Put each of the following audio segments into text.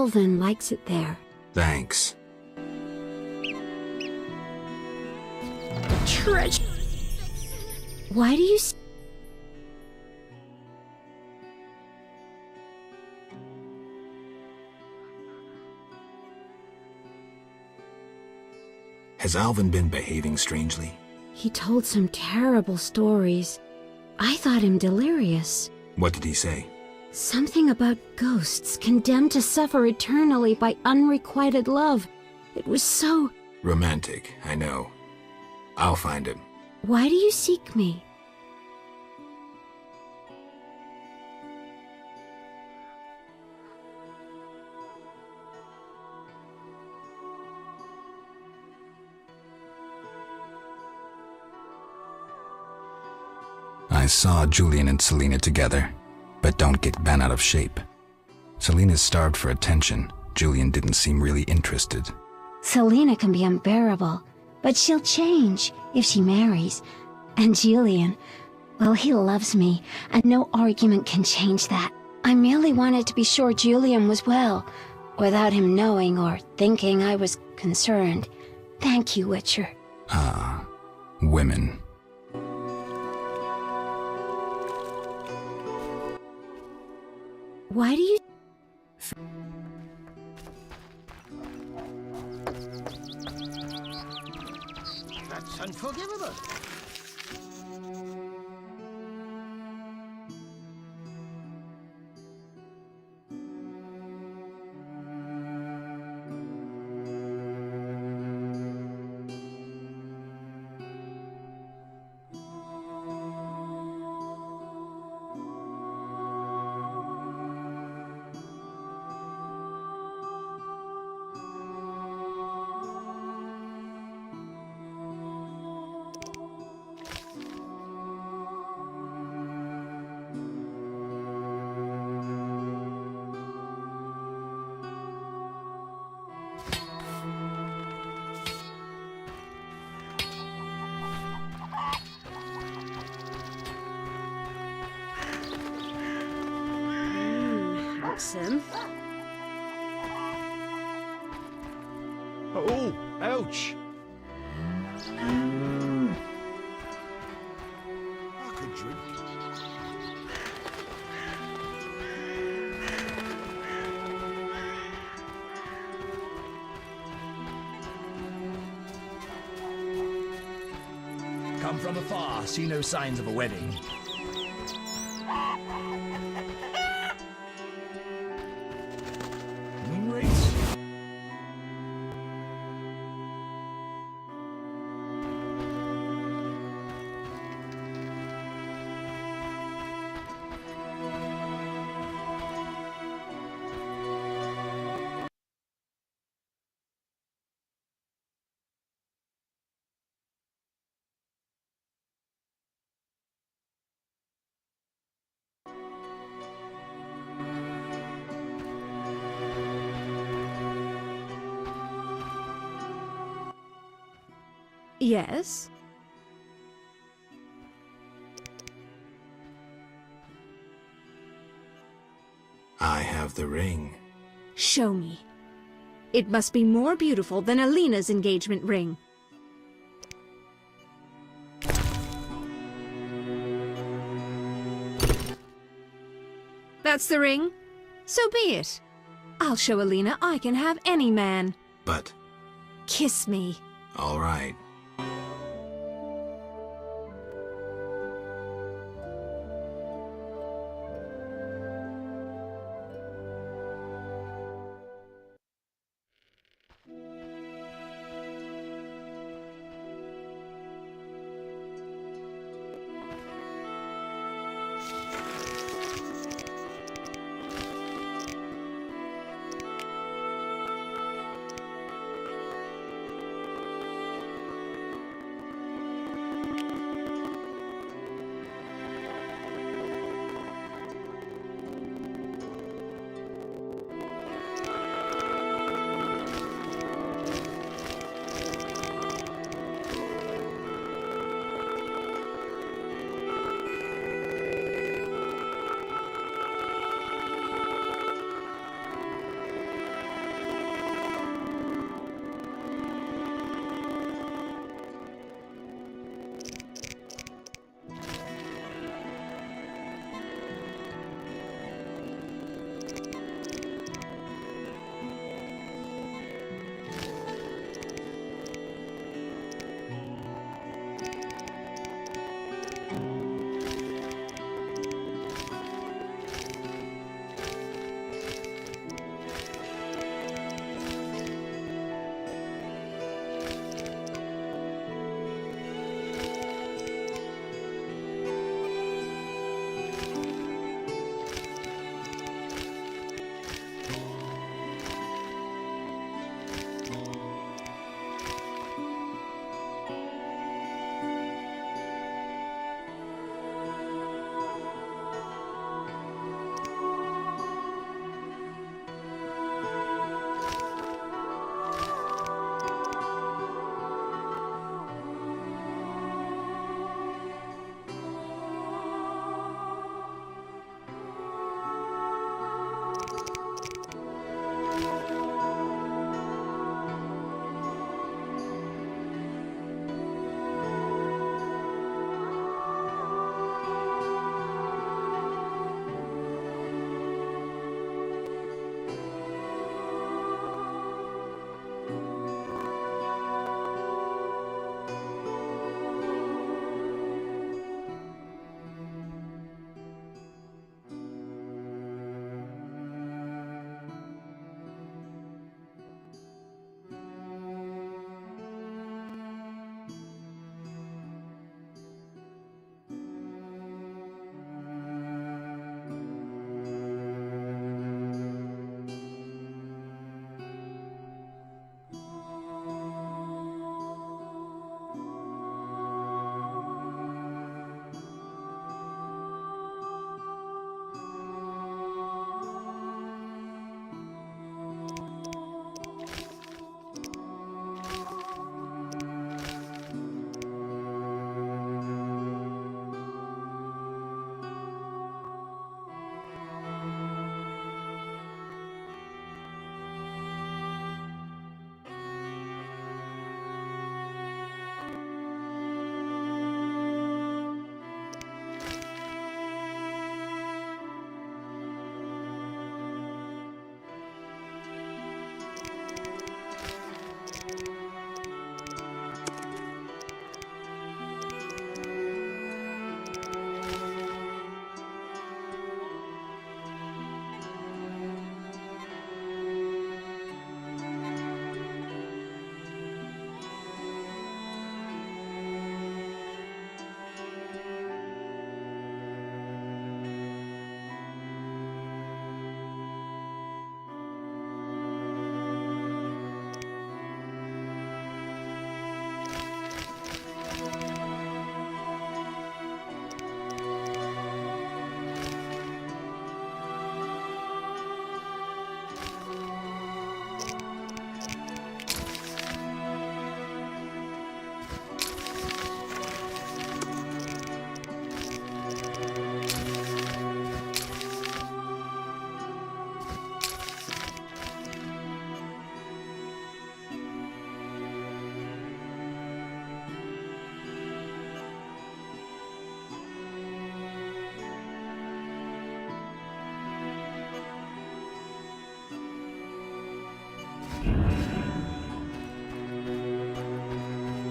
Alvin likes it there. Thanks. Treasure. Why do you... Has Alvin been behaving strangely? He told some terrible stories. I thought him delirious. What did he say? Something about ghosts condemned to suffer eternally by unrequited love. It was so... Romantic, I know. I'll find him. Why do you seek me? I saw Julian and Selena together, but don't get bent out of shape. Selena's starved for attention. Julian didn't seem really interested. Selena can be unbearable, but she'll change if she marries. And Julian, well, he loves me, and no argument can change that. I merely wanted to be sure Julian was well, without him knowing or thinking I was concerned. Thank you, Witcher. Ah, women. Why do you... That's unforgivable. Awesome. Oh, ouch. I could drink. Come from afar, see no signs of a wedding. Moon race? Yes? I have the ring. Show me. It must be more beautiful than Alina's engagement ring. That's the ring? So be it. I'll show Alina I can have any man. But, Kiss me. all right.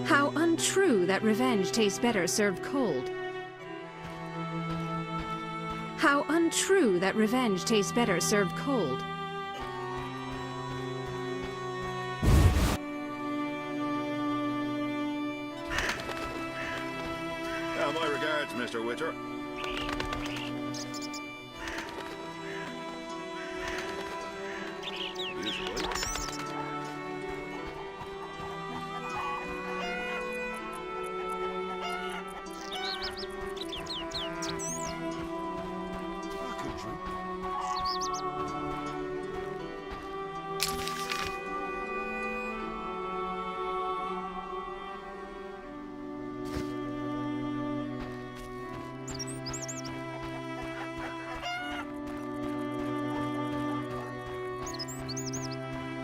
How untrue that revenge tastes better served cold. How untrue that revenge tastes better served cold. My regards, Mr. Witcher. Usually. I could drink.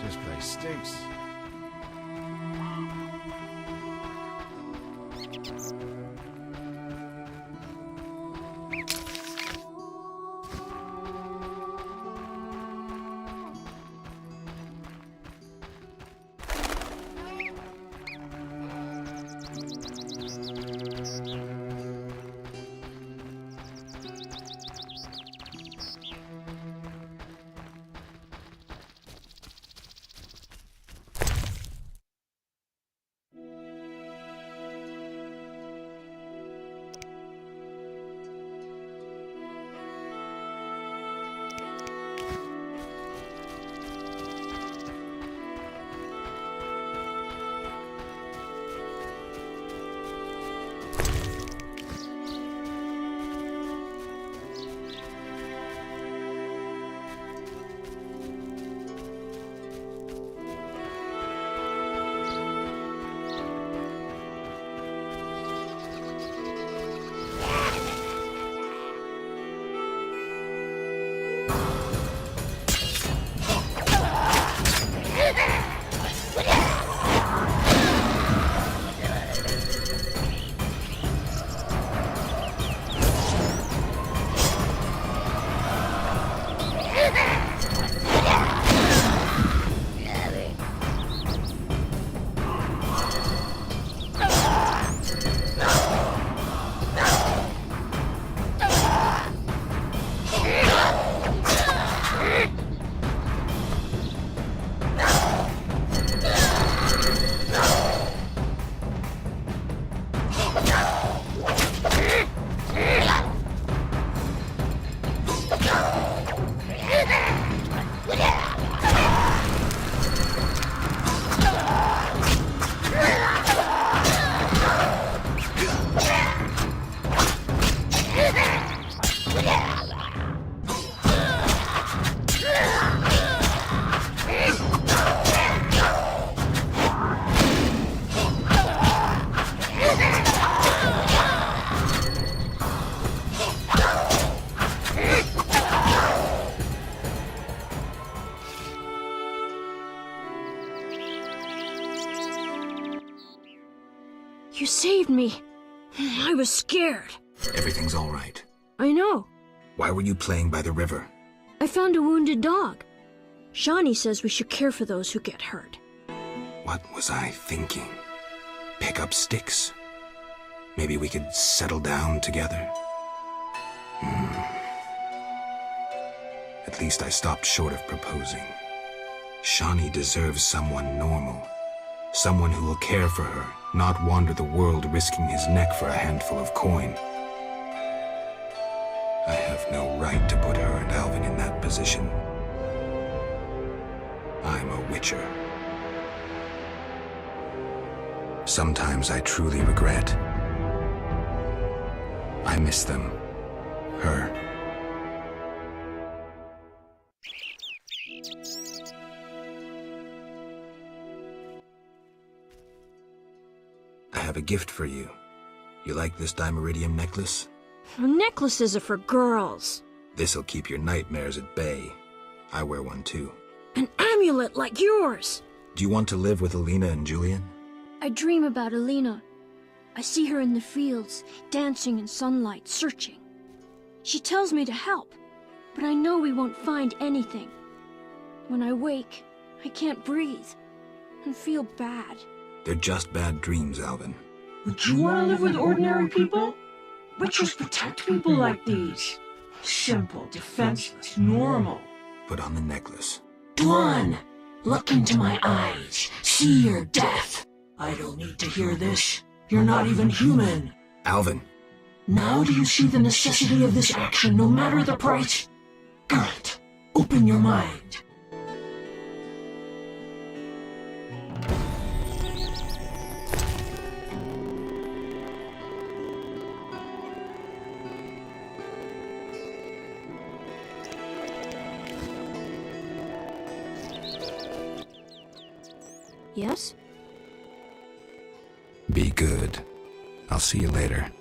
This place stinks. You saved me. I was scared. Everything's all right. I know. Why were you playing by the river? I found a wounded dog. Shawnee says we should care for those who get hurt. What was I thinking? Pick up sticks? Maybe we could settle down together? At least I stopped short of proposing. Shawnee deserves someone normal. Someone who will care for her, not wander the world risking his neck for a handful of coin. I have no right to put her and Alvin in that position. I'm a witcher. Sometimes I truly regret. I miss them. Her. I have a gift for you. You like this dimeridium necklace? Necklaces are for girls. This'll keep your nightmares at bay. I wear one too. An amulet like yours. Do you want to live with Alina and Julian? I dream about Alina. I see her in the fields, dancing in sunlight, searching. She tells me to help, but I know we won't find anything. When I wake, I can't breathe and feel bad. They're just bad dreams, Alvin. Would you want to live with ordinary people? Witchers protect people like these. Simple, defenseless, normal. Put on the necklace. Dwan, look into my eyes. See your death. I don't need to hear this. You're not even human. Alvin. Now do you see the necessity of this action, no matter the price? Good. Open your mind. Yes? Be good. I'll see you later.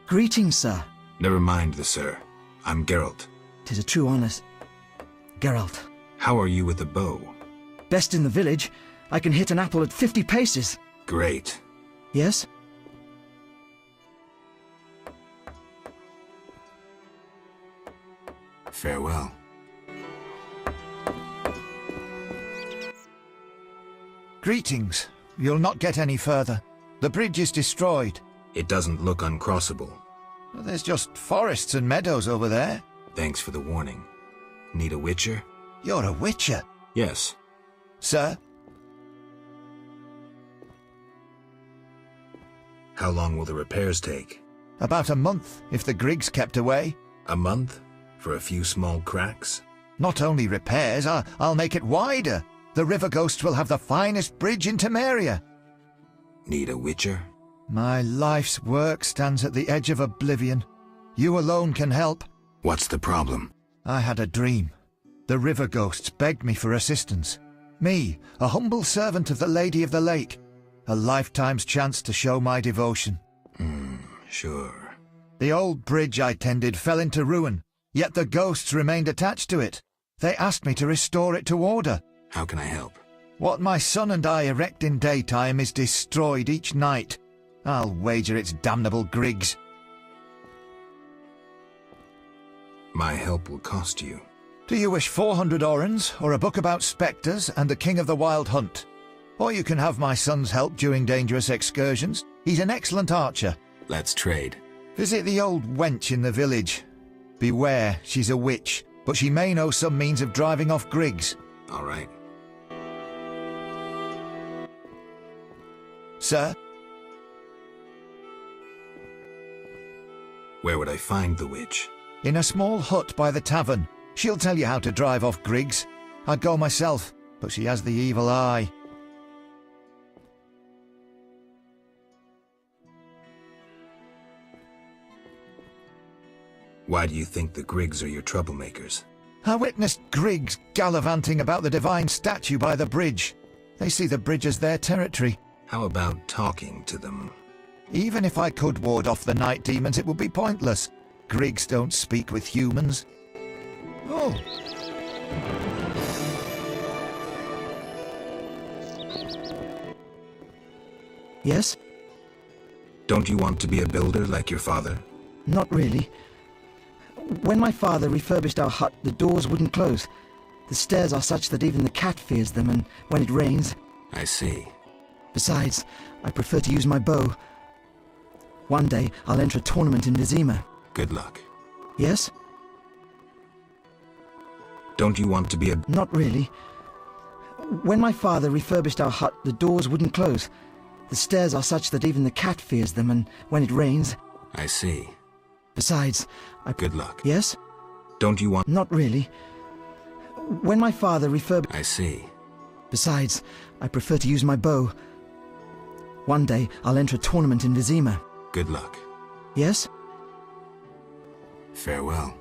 Greetings, sir. Never mind the sir. I'm Geralt. 'Tis a true honour. Geralt. How are you with a bow? Best in the village. I can hit an apple at 50 paces. Great. Yes? Farewell. Greetings. You'll not get any further. The bridge is destroyed. It doesn't look uncrossable. Well, there's just forests and meadows over there. Thanks for the warning. Need a witcher? You're a witcher. Yes. Sir? How long will the repairs take? About a month, if the Griggs kept away. A month? For a few small cracks? Not only repairs, I'll make it wider. The River Ghosts will have the finest bridge in Temeria. Need a witcher? My life's work stands at the edge of oblivion. You alone can help. What's the problem? I had a dream. The River Ghosts begged me for assistance. Me, a humble servant of the Lady of the Lake. A lifetime's chance to show my devotion. Sure. The old bridge I tended fell into ruin, yet the ghosts remained attached to it. They asked me to restore it to order. How can I help? What my son and I erect in daytime is destroyed each night. I'll wager it's damnable Griggs. My help will cost you. Do you wish 400 orens, or a book about spectres and the king of the wild hunt? Or you can have my son's help during dangerous excursions. He's an excellent archer. Let's trade. Visit the old wench in the village. Beware, she's a witch, but she may know some means of driving off Griggs. All right. Sir? Where would I find the witch? In a small hut by the tavern. She'll tell you how to drive off Griggs. I'd go myself, but she has the evil eye. Why do you think the Griggs are your troublemakers? I witnessed Griggs gallivanting about the divine statue by the bridge. They see the bridge as their territory. How about talking to them? Even if I could ward off the night demons, it would be pointless. Griggs don't speak with humans. Oh. Yes? Don't you want to be a builder like your father? Not really. When my father refurbished our hut, the doors wouldn't close. The stairs are such that even the cat fears them, and when it rains... I see. Besides, I prefer to use my bow. One day, I'll enter a tournament in Vizima. Good luck. Yes? Don't you want to be a... Not really. When my father refurbished our hut, the doors wouldn't close. The stairs are such that even the cat fears them, and when it rains... I see. Besides, Good luck. Yes? Don't you want... Not really. When my father refurbished... I see. Besides, I prefer to use my bow. One day, I'll enter a tournament in Vizima. Good luck. Yes? Farewell.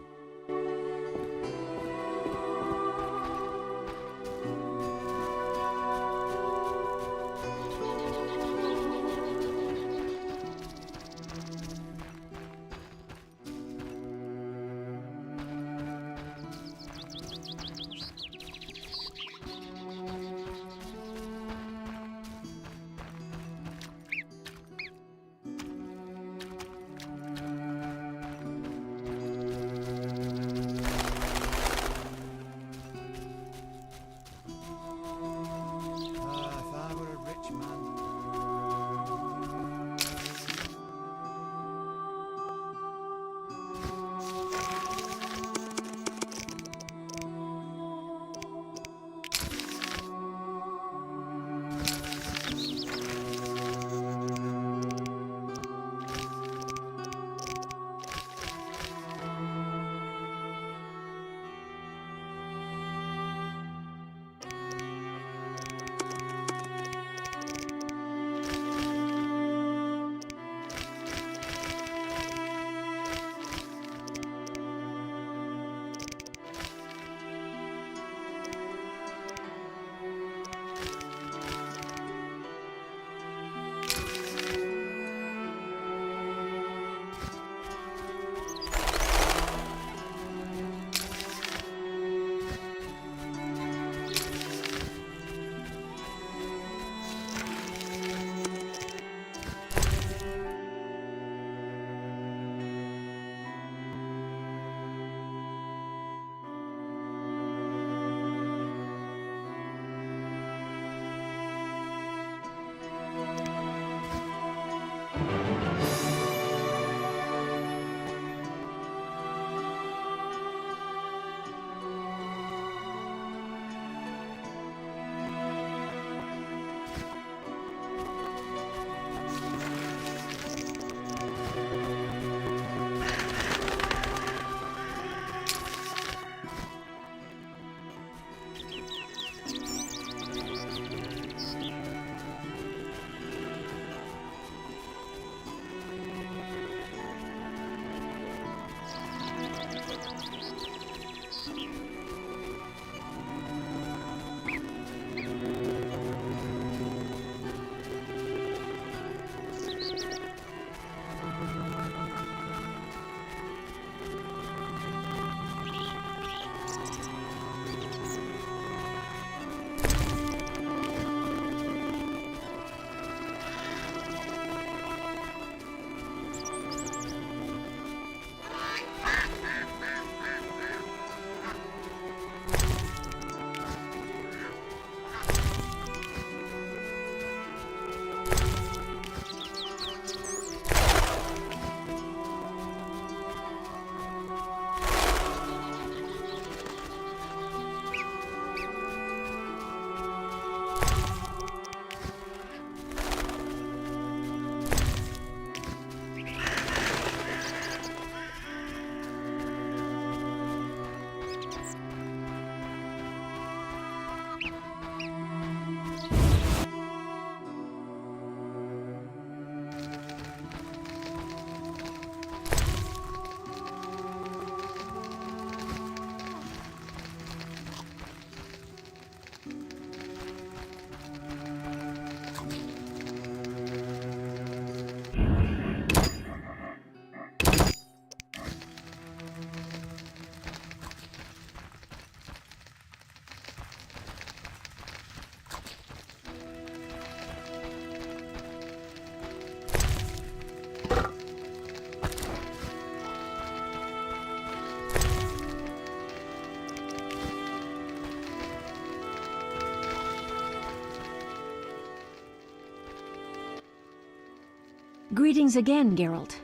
Greetings again, Geralt.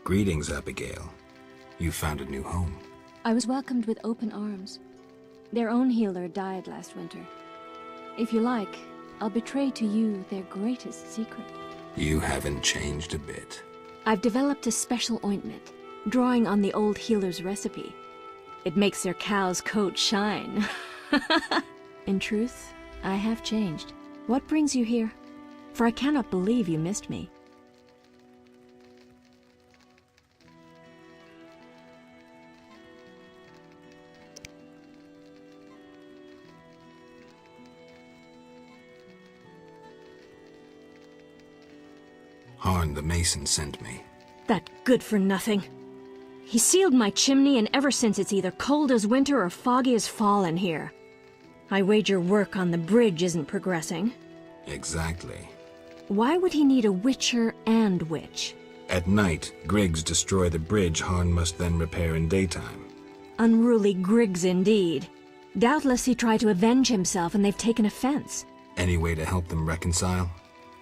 Greetings, Abigail. You found a new home. I was welcomed with open arms. Their own healer died last winter. If you like, I'll betray to you their greatest secret. You haven't changed a bit. I've developed a special ointment, drawing on the old healer's recipe. It makes their cow's coat shine. In truth, I have changed. What brings you here? For I cannot believe you missed me. Harn the Mason sent me. That good-for-nothing. He sealed my chimney, and ever since it's either cold as winter or foggy as fall in here. I wager work on the bridge isn't progressing. Exactly. Why would he need a witcher and witch? At night, Griggs destroy the bridge Harn must then repair in daytime. Unruly Griggs indeed. Doubtless he tried to avenge himself, and they've taken offense. Any way to help them reconcile?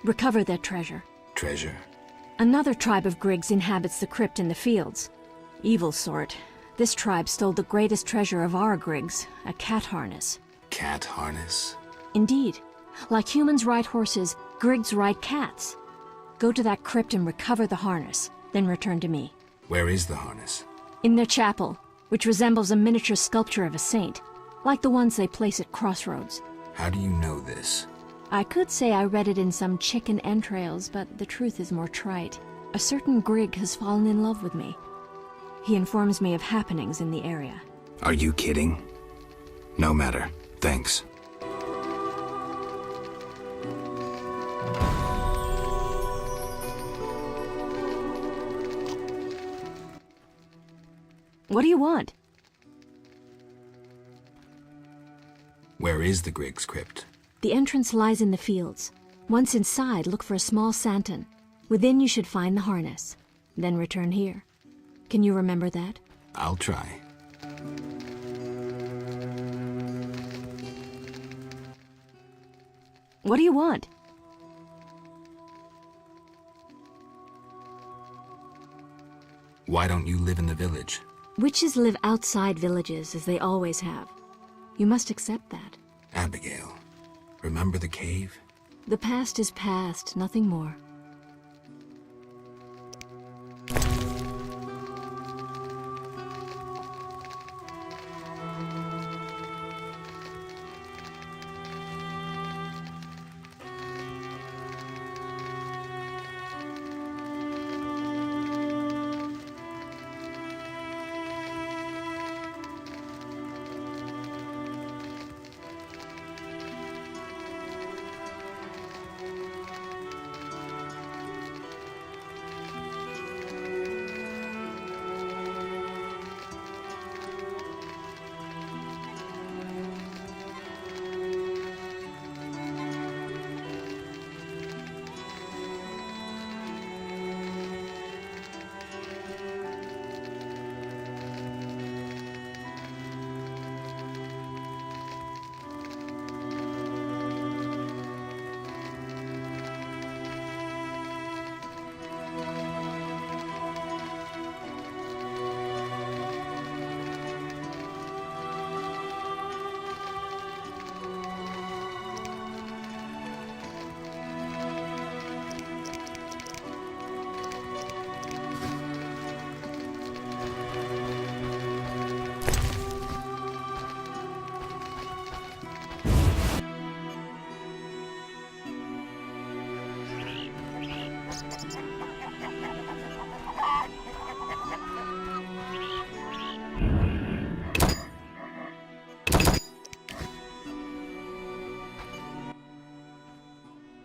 Recover their treasure. Treasure? Another tribe of Griggs inhabits the crypt in the fields. Evil sort. This tribe stole the greatest treasure of our Griggs, a cat harness. Cat harness? Indeed. Like humans ride horses, Griggs ride cats. Go to that crypt and recover the harness, then return to me. Where is the harness? In their chapel, which resembles a miniature sculpture of a saint, like the ones they place at crossroads. How do you know this? I could say I read it in some chicken entrails, but the truth is more trite. A certain Grig has fallen in love with me. He informs me of happenings in the area. Are you kidding? No matter. Thanks. What do you want? Where is the Griggs crypt? The entrance lies in the fields. Once inside, look for a small santon. Within you should find the harness. Then return here. Can you remember that? I'll try. What do you want? Why don't you live in the village? Witches live outside villages, as they always have. You must accept that. Abigail, remember the cave? The past is past, nothing more.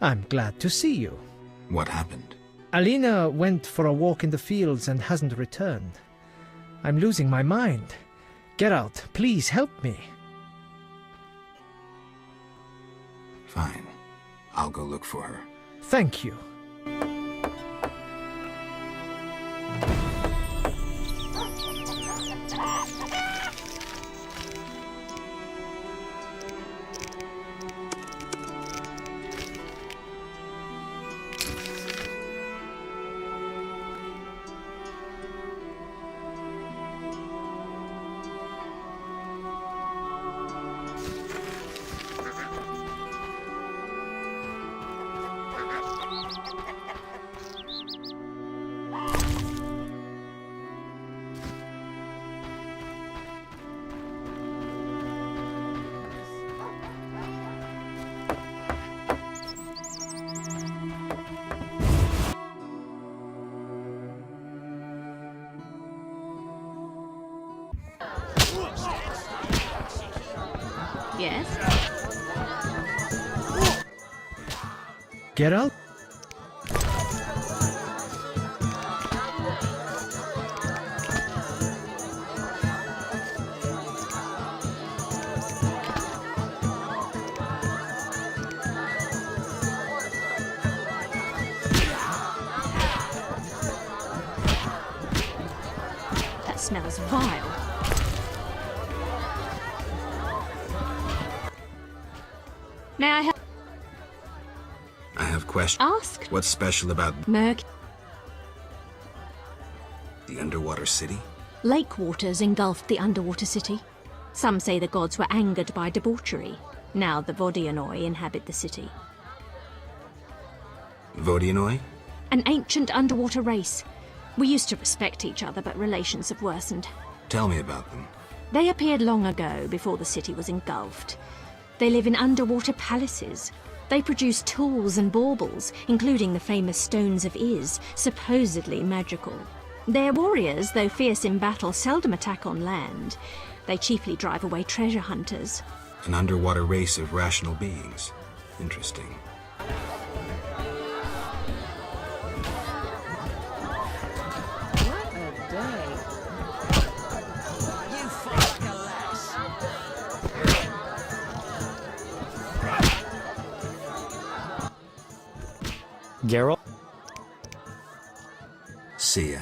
I'm glad to see you. What happened? Alina went for a walk in the fields and hasn't returned. I'm losing my mind. Geralt, please help me. Fine. I'll go look for her. Thank you. Yes? Geralt? That smells vile. May I have... I have questions. Ask? What's special about Merc. the underwater city? Lake waters engulfed the underwater city. Some say the gods were angered by debauchery. Now the Vodianoi inhabit the city. Vodianoi? An ancient underwater race. We used to respect each other, but relations have worsened. Tell me about them. They appeared long ago, before the city was engulfed. They live in underwater palaces. They produce tools and baubles, including the famous Stones of Iz, supposedly magical. Their warriors, though fierce in battle, seldom attack on land. They chiefly drive away treasure hunters. An underwater race of rational beings. Interesting. Geralt? See ya.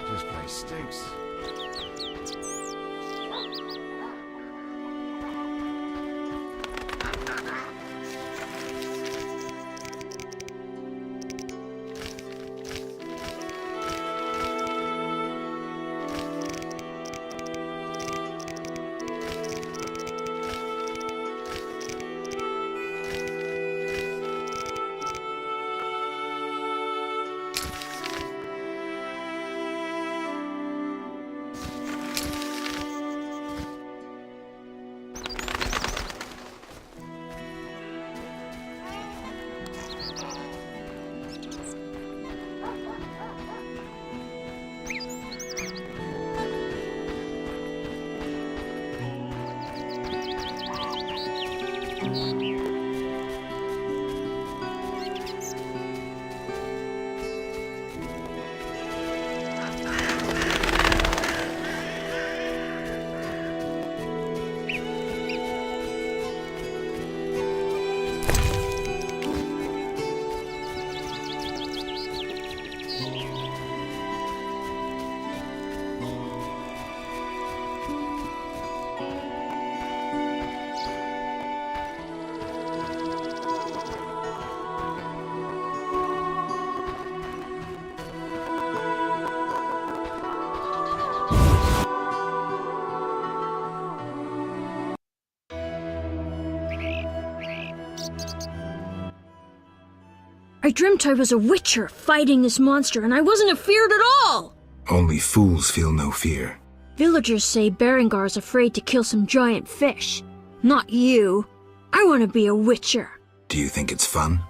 This place stinks. I dreamt I was a witcher fighting this monster, and I wasn't afeared at all! Only fools feel no fear. Villagers say Berengar's afraid to kill some giant fish. Not you. I want to be a witcher. Do you think it's fun?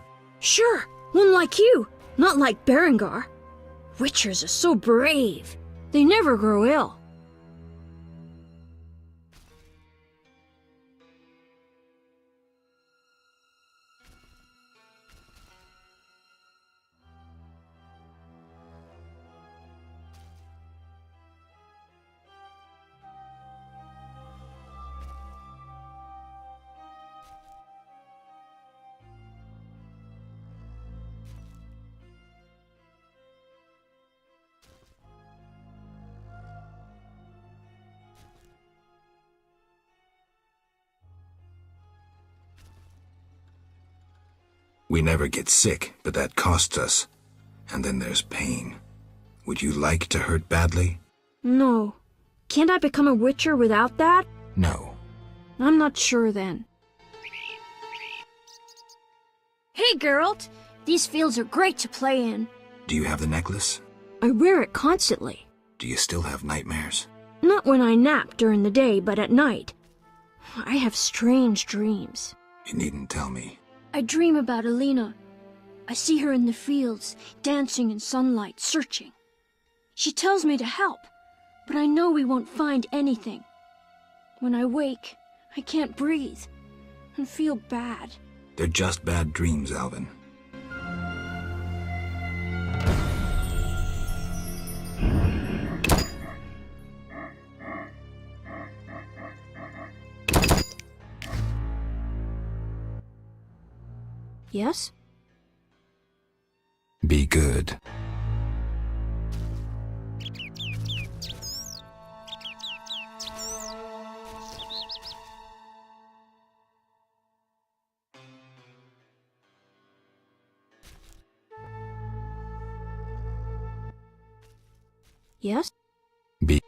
Sure, one like you, not like Berengar. Witchers are so brave. They never grow ill. We never get sick, but that costs us. And then there's pain. Would you like to hurt badly? No. Can't I become a witcher without that? No. I'm not sure then. Hey, Geralt! These fields are great to play in. Do you have the necklace? I wear it constantly. Do you still have nightmares? Not when I nap during the day, but at night. I have strange dreams. You needn't tell me. I dream about Alina. I see her in the fields, dancing in sunlight, searching. She tells me to help, but I know we won't find anything. When I wake, I can't breathe and feel bad. They're just bad dreams, Alvin. Yes? Be good. Yes? Be.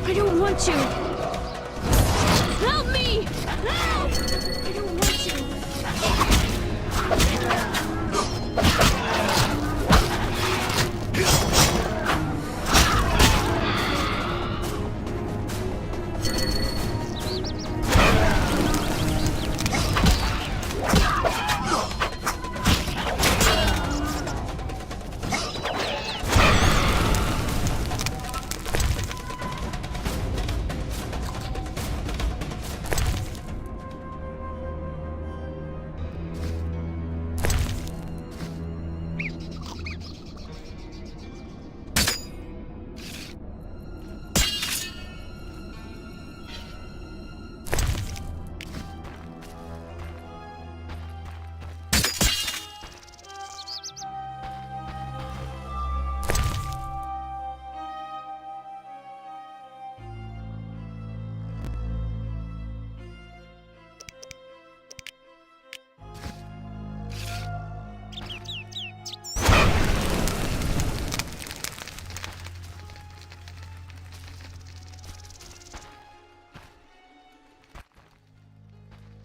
I don't want to! Help me! Help! I don't want to!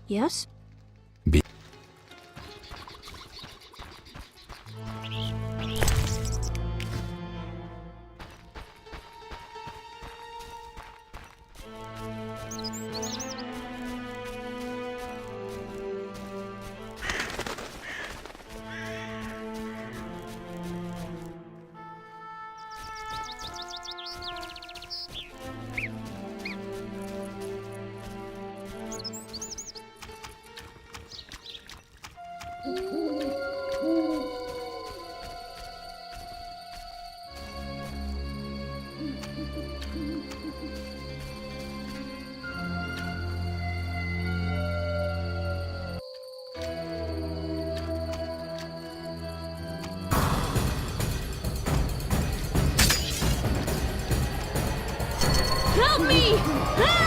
Yes? Help me! Help!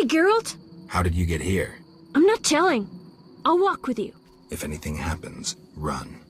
Hi, Geralt. How did you get here? I'm not telling. I'll walk with you. If anything happens, run.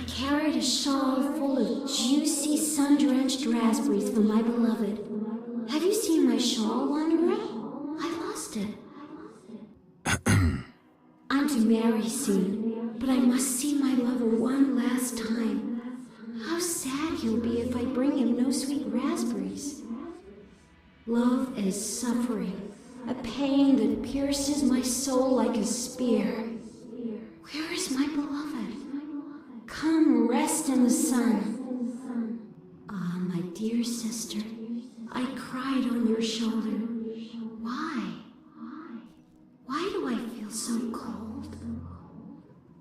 Carried a shawl full of juicy, sun-drenched raspberries for my beloved. Have you seen my shawl, Wanderer? I lost it. I'm to marry soon, but I must see my lover one last time. How sad he'll be if I bring him no sweet raspberries. Love is suffering, a pain that pierces my soul like a spear. Where is my beloved? Come rest in the sun. Ah, my dear sister, I cried on your shoulder. Why? Why do I feel so cold?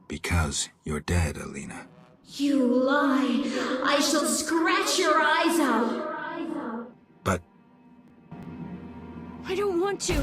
Because you're dead, Alina. You lie! I shall scratch your eyes out! But... I don't want to.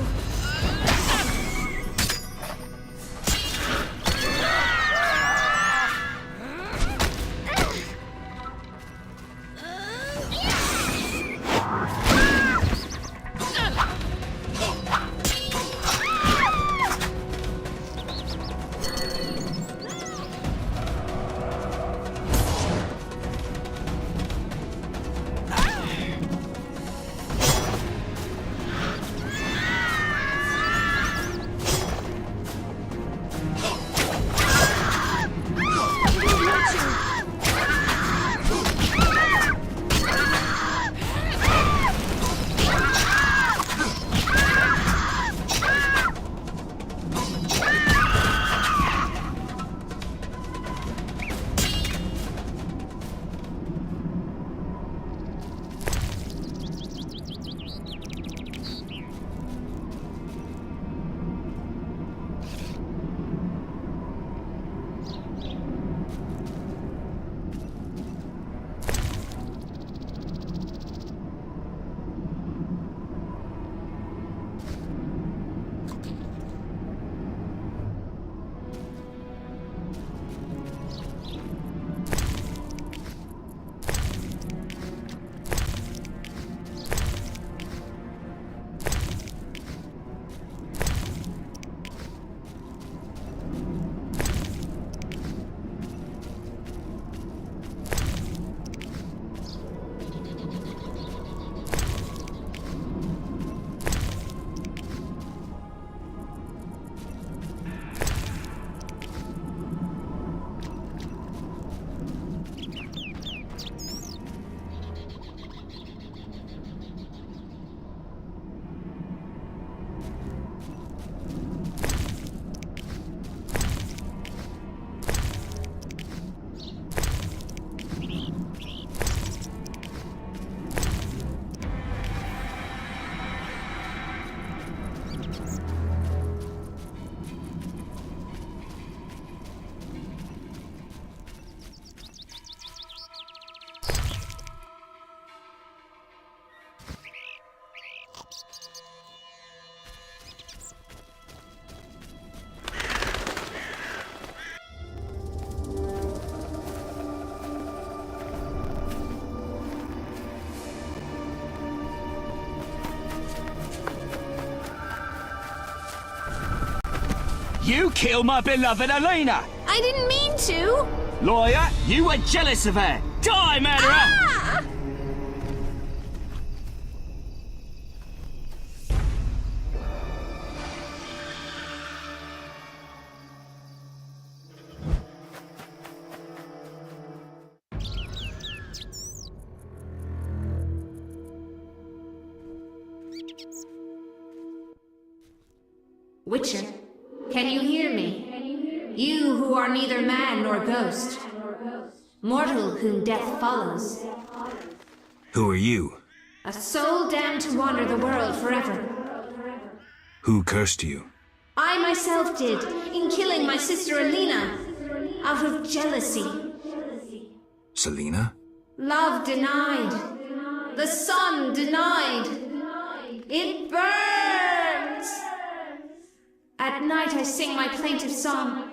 You killed my beloved Alina! I didn't mean to! Lawyer, you were jealous of her! Die, murderer! Ah! Witcher, can you hear me? You who are neither man nor ghost, mortal whom death follows. Who are you? A soul damned to wander the world forever. Who cursed you? I myself did, in killing my sister Alina, out of jealousy. Selena? Love denied. The sun denied. It burns! At night I sing my plaintive song.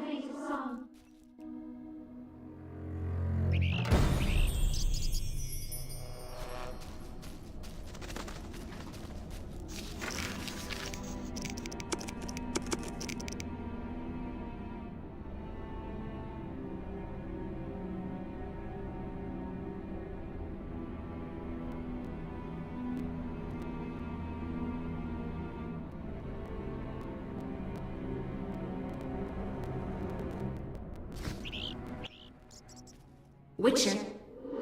Witcher,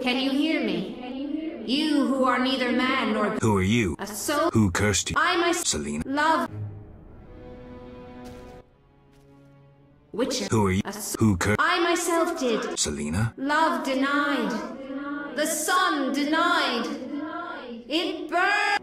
can you hear me? You who are neither man nor... Who are you? A soul... Who cursed you? I myself... Selena? Love... Witcher... Who are you? Who cursed... I myself did. Selena? Love denied. The sun denied. It burns...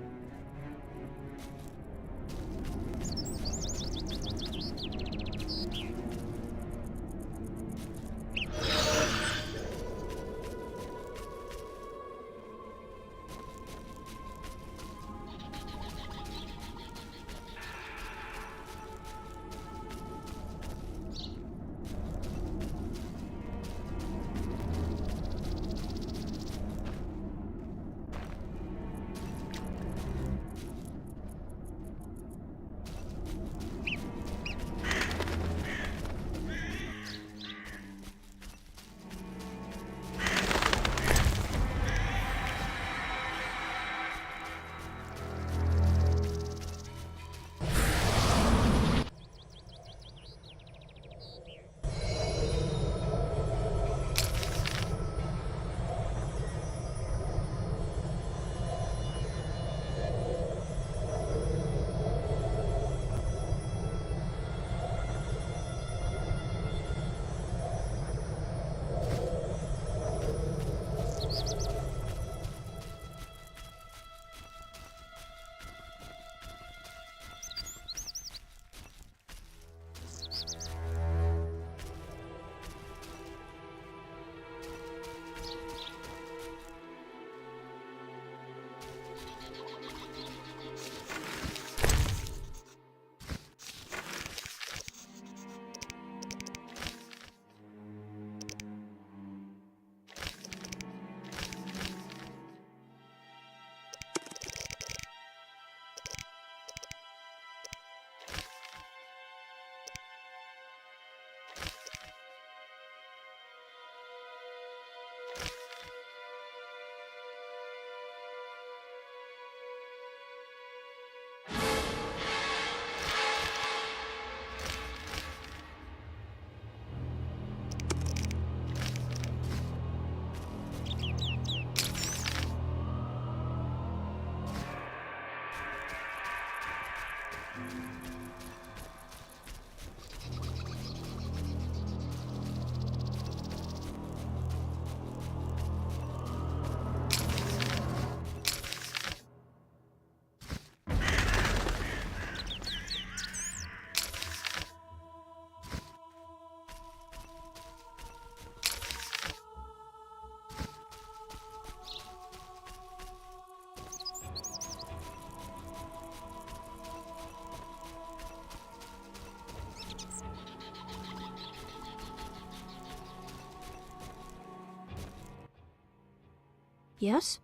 Yes?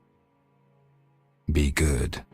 Be good.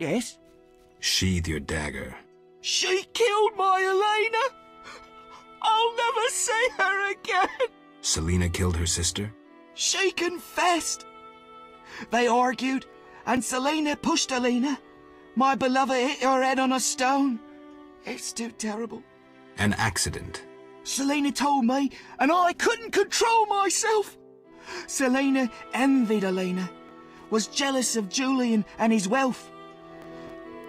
Yes? Sheathe your dagger. She killed my Elena! I'll never see her again! Selena killed her sister? She confessed! They argued, and Selena pushed Elena. My beloved hit her head on a stone. It's too terrible. An accident. Selena told me, and I couldn't control myself. Selena envied Elena, was jealous of Julian and his wealth.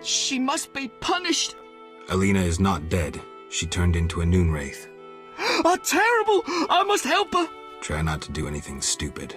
She must be punished. Elena is not dead. She turned into a noon wraith. Terrible! I must help her. Try not to do anything stupid.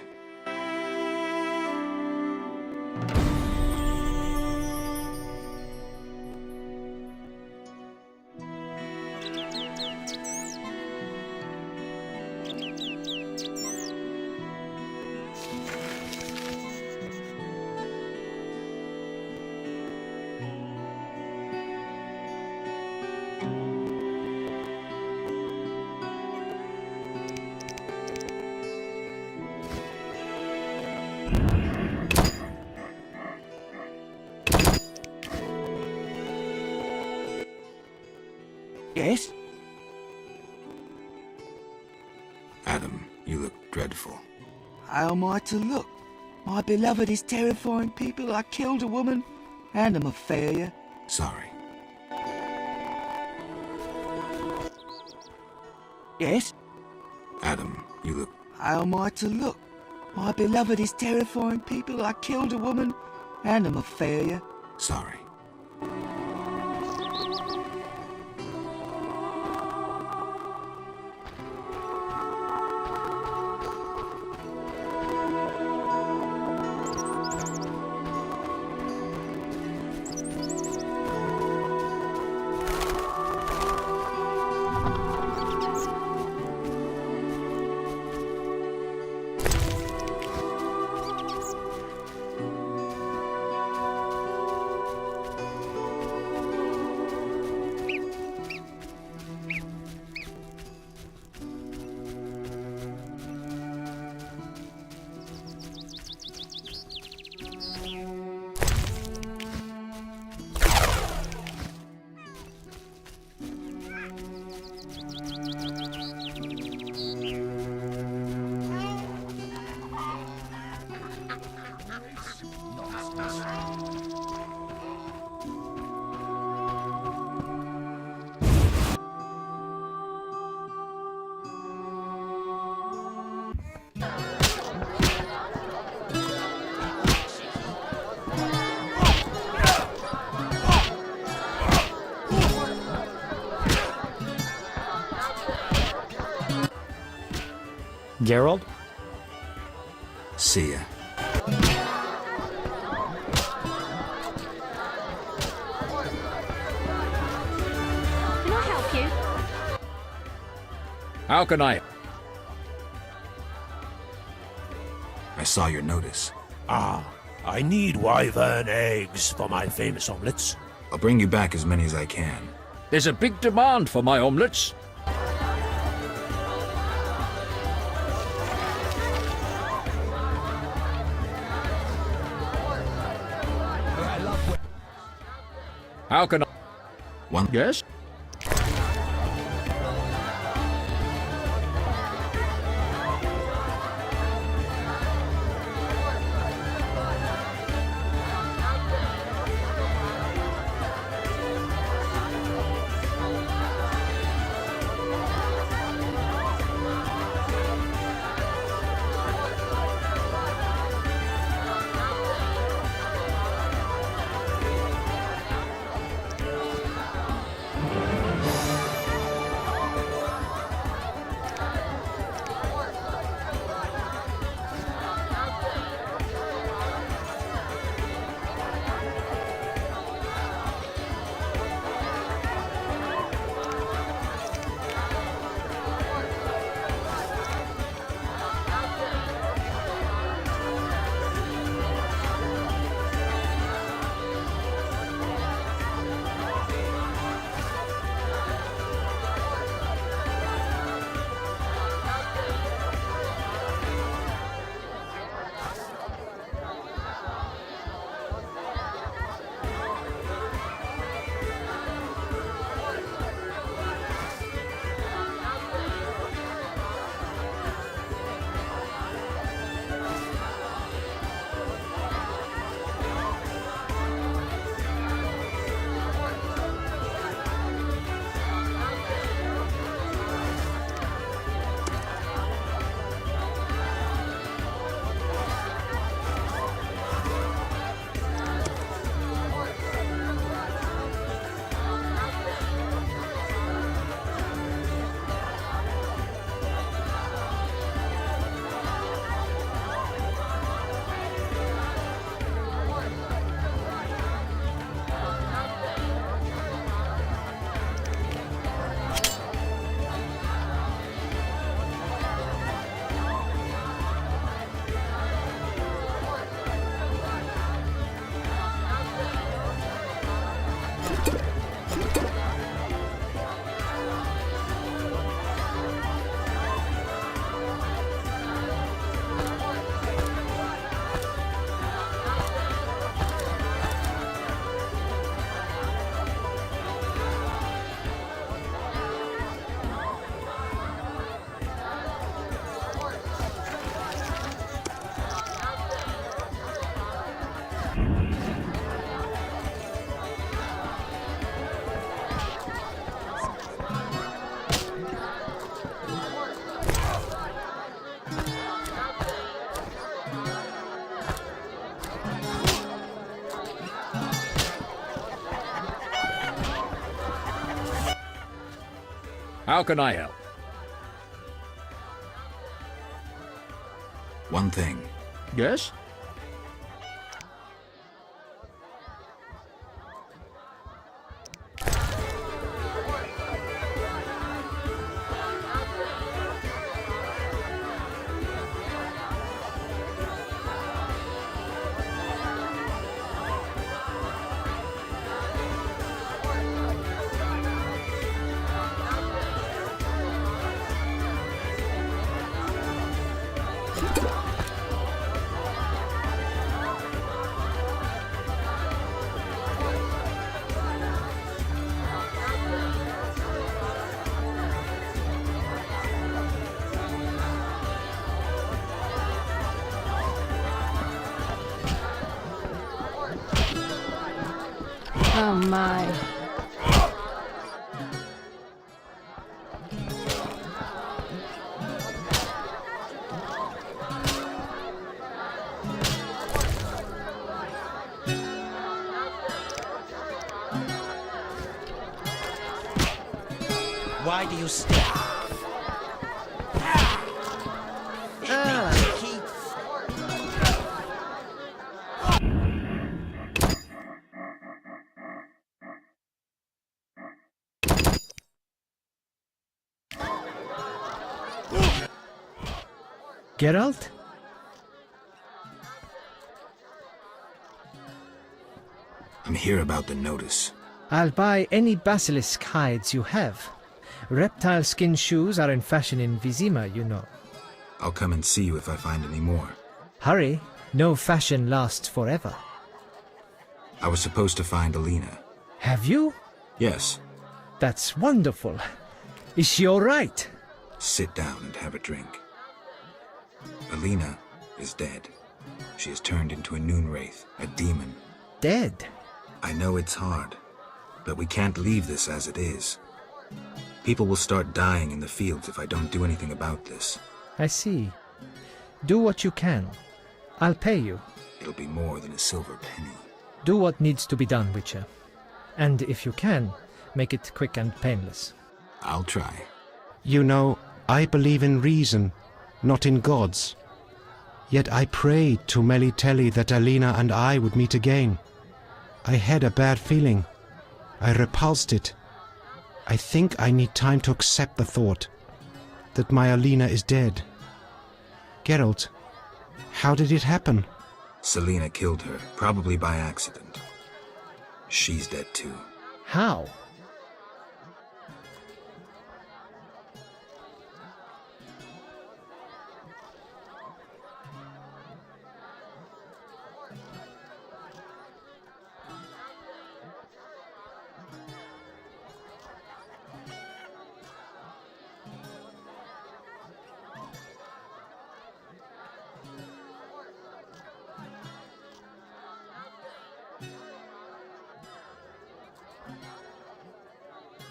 Yes? Adam, you look dreadful. How am I to look? My beloved is terrifying people. I killed a woman, and I'm a failure. Sorry. Yes? Adam, you look... How am I to look? My beloved is terrifying people. I killed a woman, and I'm a failure. Sorry. Gerald? See ya. Can I help you? How can I? I saw your notice. Ah, I need wyvern eggs for my famous omelets. I'll bring you back as many as I can. There's a big demand for my omelets. How can I? One? Yes? How can I help? One thing. Yes? Oh my. Why do you stop? Geralt? I'm here about the notice. I'll buy any basilisk hides you have. Reptile skin shoes are in fashion in Vizima, you know. I'll come and see you if I find any more. Hurry, no fashion lasts forever. I was supposed to find Alina. Have you? Yes. That's wonderful. Is she all right? Sit down and have a drink. Alina is dead. She has turned into a noon wraith, a demon. Dead? I know it's hard, but we can't leave this as it is. People will start dying in the fields if I don't do anything about this. I see. Do what you can. I'll pay you. It'll be more than a silver penny. Do what needs to be done, Witcher. And if you can, make it quick and painless. I'll try. You know, I believe in reason, not in gods. Yet I prayed to Melitelli that Alina and I would meet again. I had a bad feeling. I repulsed it. I think I need time to accept the thought that my Alina is dead. Geralt, how did it happen? Selena killed her, probably by accident. She's dead too. How?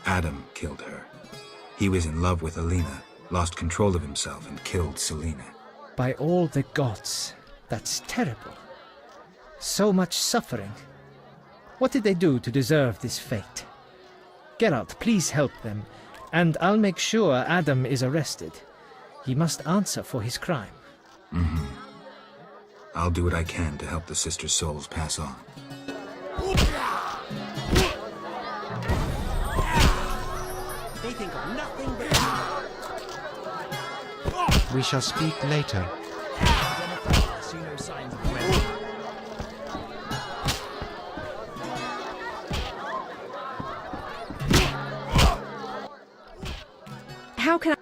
Adam killed her. He was in love with Alina, lost control of himself and killed Selena. By all the gods, that's terrible. So much suffering. What did they do to deserve this fate? Geralt, please help them, and I'll make sure Adam is arrested. He must answer for his crime. Mm-hmm. I'll do what I can to help the sister souls pass on. They think of nothing but... We shall speak later. I see no signs of weather. How can I...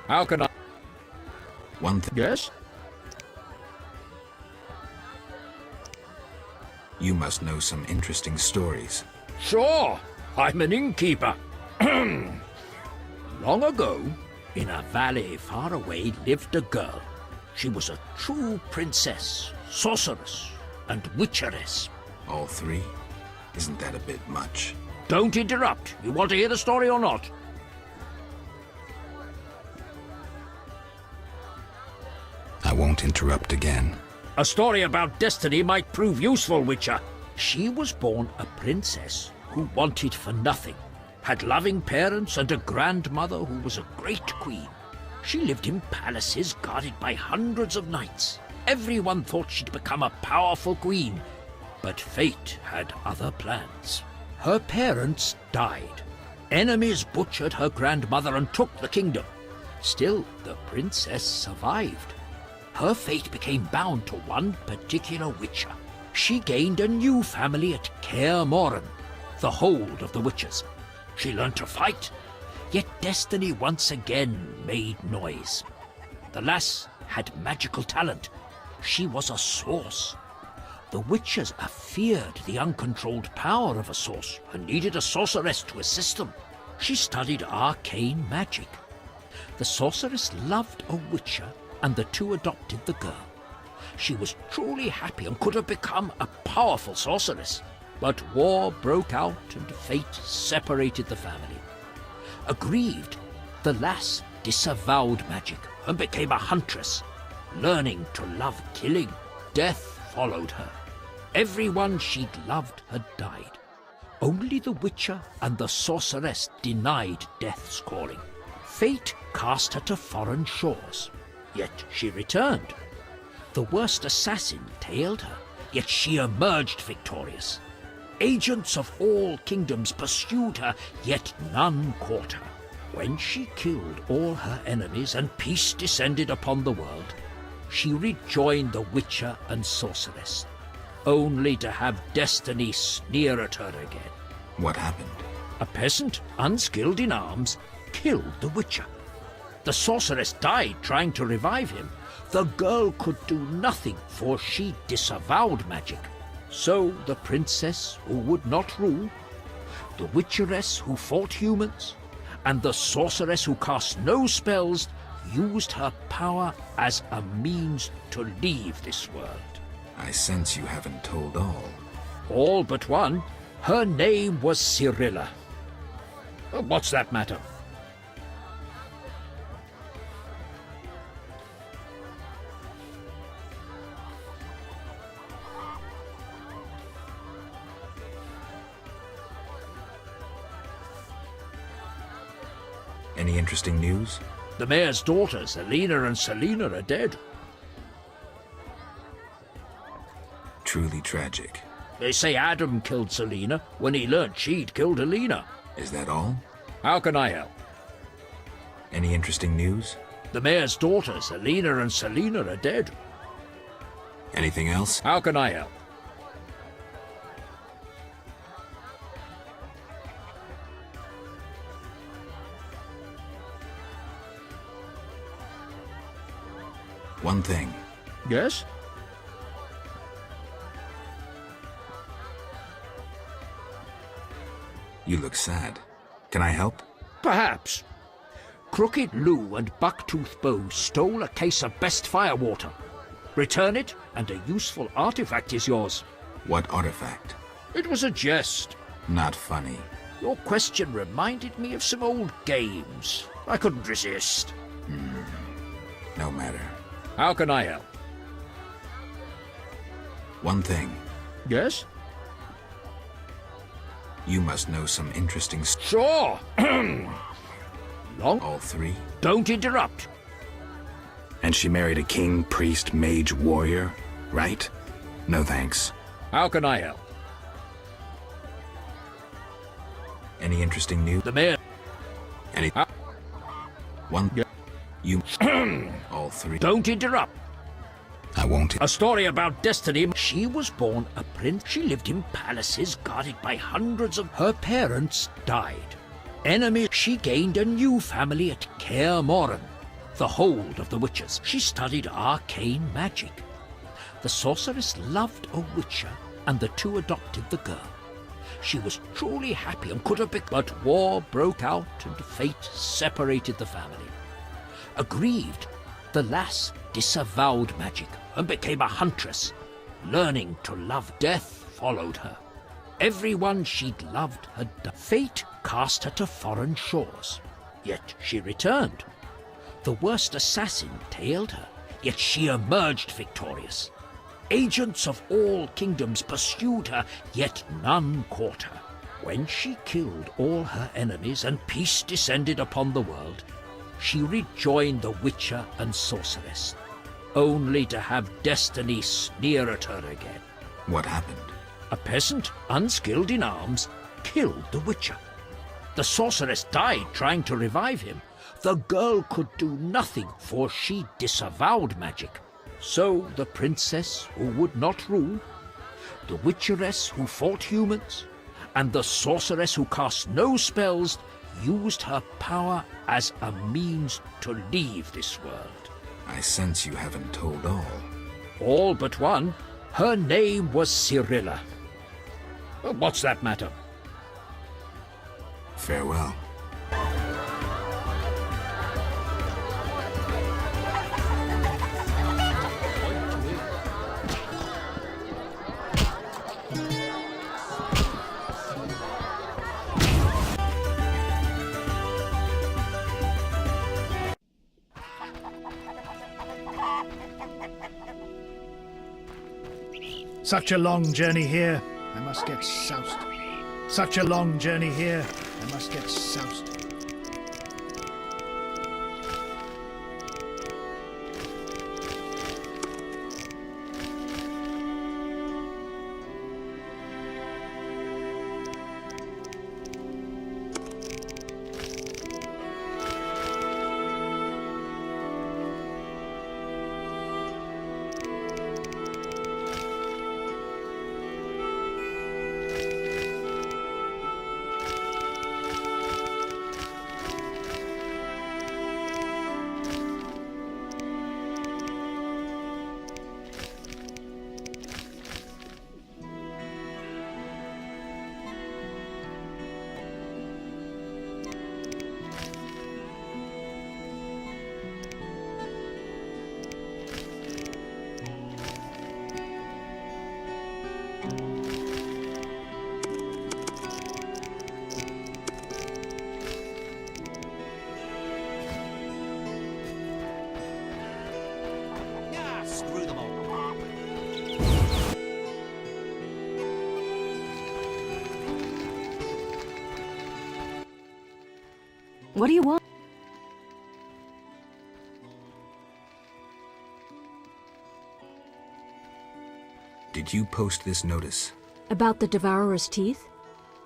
How can I... One thing. Yes? You must know some interesting stories. Sure, I'm an innkeeper. Long ago, in a valley far away, lived a girl. She was a true princess, sorceress, and witcheress. All three? Isn't that a bit much? Don't interrupt. You want to hear the story or not? I won't interrupt again. A story about destiny might prove useful, Witcher. She was born a princess who wanted for nothing, had loving parents and a grandmother who was a great queen. She lived in palaces guarded by hundreds of knights. Everyone thought she'd become a powerful queen, but fate had other plans. Her parents died. Enemies butchered her grandmother and took the kingdom. Still, the princess survived. Her fate became bound to one particular witcher. She gained a new family at Kaer Morhen, the hold of the witches. She learned to fight, yet destiny once again made noise. The lass had magical talent. She was a source. The witches feared the uncontrolled power of a source and needed a sorceress to assist them. She studied arcane magic. The sorceress loved a witcher, and the two adopted the girl. She was truly happy and could have become a powerful sorceress. But war broke out and fate separated the family. Aggrieved, the lass disavowed magic and became a huntress. Learning to love killing, death followed her. Everyone she'd loved had died. Only the witcher and the sorceress denied death's calling. Fate cast her to foreign shores. Yet she returned. The worst assassin tailed her, yet she emerged victorious. Agents of all kingdoms pursued her, yet none caught her. When she killed all her enemies and peace descended upon the world, she rejoined the witcher and sorceress, only to have destiny sneer at her again. What happened? A peasant, unskilled in arms, killed the witcher. The sorceress died trying to revive him. The girl could do nothing, for she disavowed magic. So the princess who would not rule, the witcheress who fought humans, and the sorceress who cast no spells used her power as a means to leave this world. I sense you haven't told all. All but one. Her name was Cyrilla. What's that matter? Any interesting news? The mayor's daughters, Alina and Selina, are dead. Truly tragic. They say Adam killed Selina when he learned she'd killed Alina. Is that all? How can I help? Any interesting news? The mayor's daughters, Alina and Selina, are dead. Anything else? How can I help? One thing. Yes? You look sad. Can I help? Perhaps. Crooked Lou and Bucktooth Bow stole a case of best firewater. Return it, and a useful artifact is yours. What artifact? It was a jest. Not funny. Your question reminded me of some old games. I couldn't resist. No matter. How can I help? One thing. Yes? You must know some interesting Sure! Long? All three? Don't interrupt. And she married a king, priest, mage, warrior, right? No thanks. How can I help? Any interesting news? The mayor. Any... One... Yeah. You... All three... Don't interrupt. I won't... A story about destiny. She was born a prince. She lived in palaces guarded by hundreds of... Her parents died. Enemy. She gained a new family at Kaer Morhen, the hold of the witches. She studied arcane magic. The sorceress loved a witcher, and the two adopted the girl. She was truly happy and could have been, but war broke out and fate separated the family. Aggrieved, the lass disavowed magic and became a huntress. Learning to love death followed her. Everyone she'd loved had died. Fate cast her to foreign shores, yet she returned. The worst assassin tailed her, yet she emerged victorious. Agents of all kingdoms pursued her, yet none caught her. When she killed all her enemies and peace descended upon the world, she rejoined the Witcher and Sorceress, only to have destiny sneer at her again. What happened? A peasant, unskilled in arms, killed the Witcher. The Sorceress died trying to revive him. The girl could do nothing, for she disavowed magic. So the princess who would not rule, the witcheress who fought humans, and the sorceress who cast no spells used her power as a means to leave this world. I sense you haven't told all. All but one. Her name was Cyrilla. What's that matter? Farewell. Such a long journey here, I must get soused. Such a long journey here, I must get soused. What do you want? Did you post this notice? About the Devourer's teeth?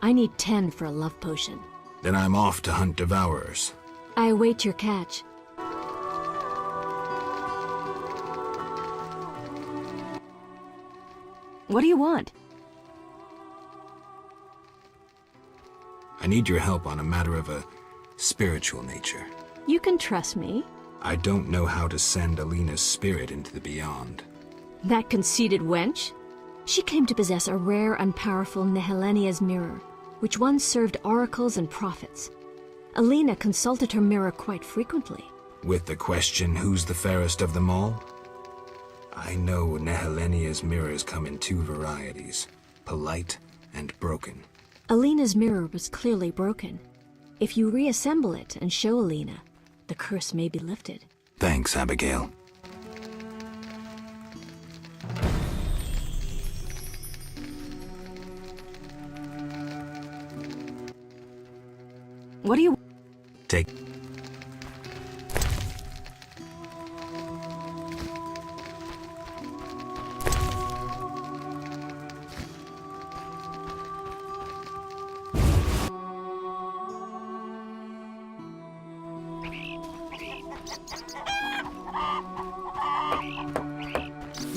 I need 10 for a love potion. Then I'm off to hunt Devourers. I await your catch. What do you want? I need your help on a matter of a spiritual nature. You can trust me. I don't know how to send Alina's spirit into the beyond. That conceited wench? She claimed to possess a rare and powerful Nehelenia's mirror, which once served oracles and prophets. Alina consulted her mirror quite frequently. With the question, who's the fairest of them all? I know Nehelenia's mirrors come in two varieties, polite and broken. Alina's mirror was clearly broken. If you reassemble it and show Alina, the curse may be lifted. Thanks, Abigail. What do you... Take...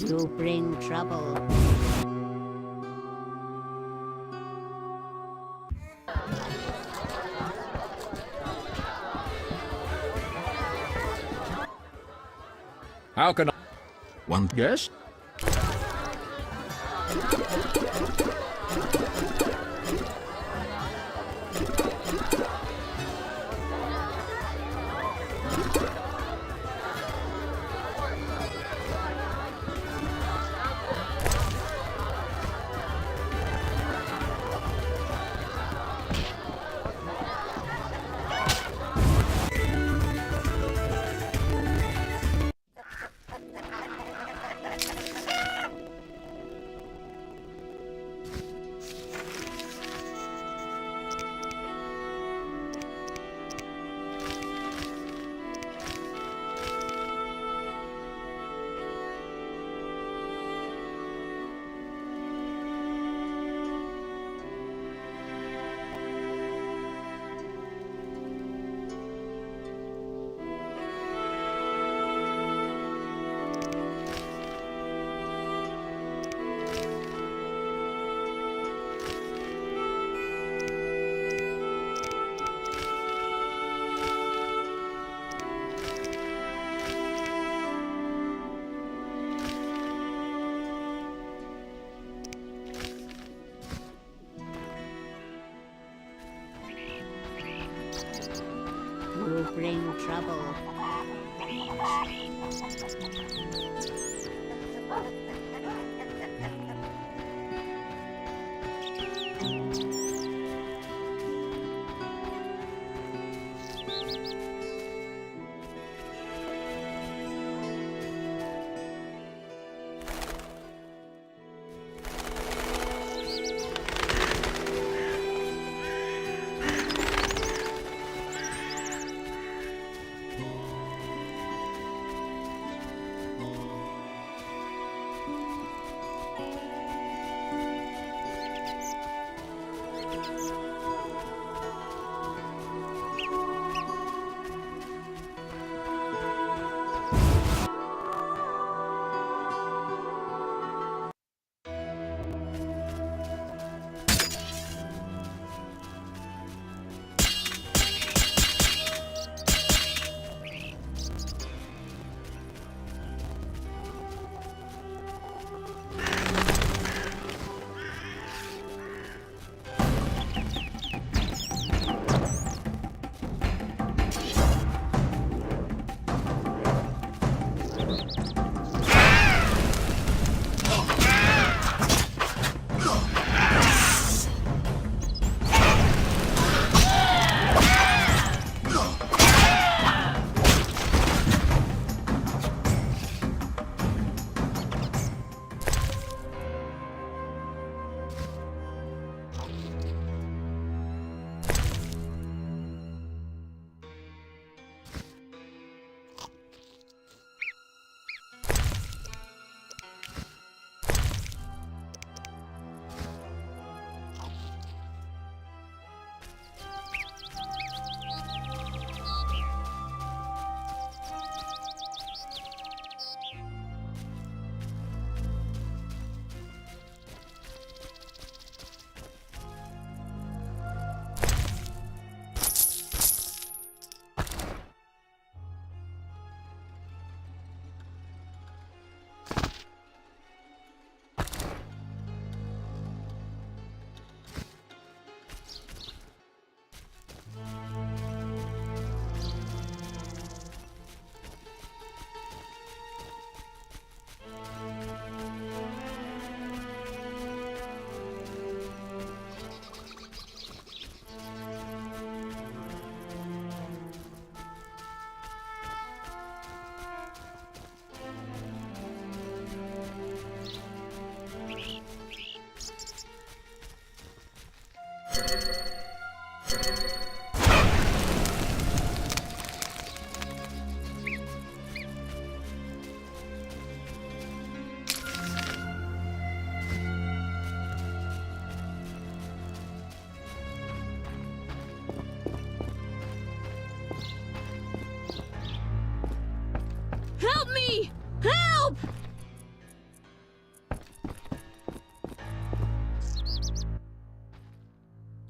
You bring trouble. How can I... One... Yes? You bring trouble.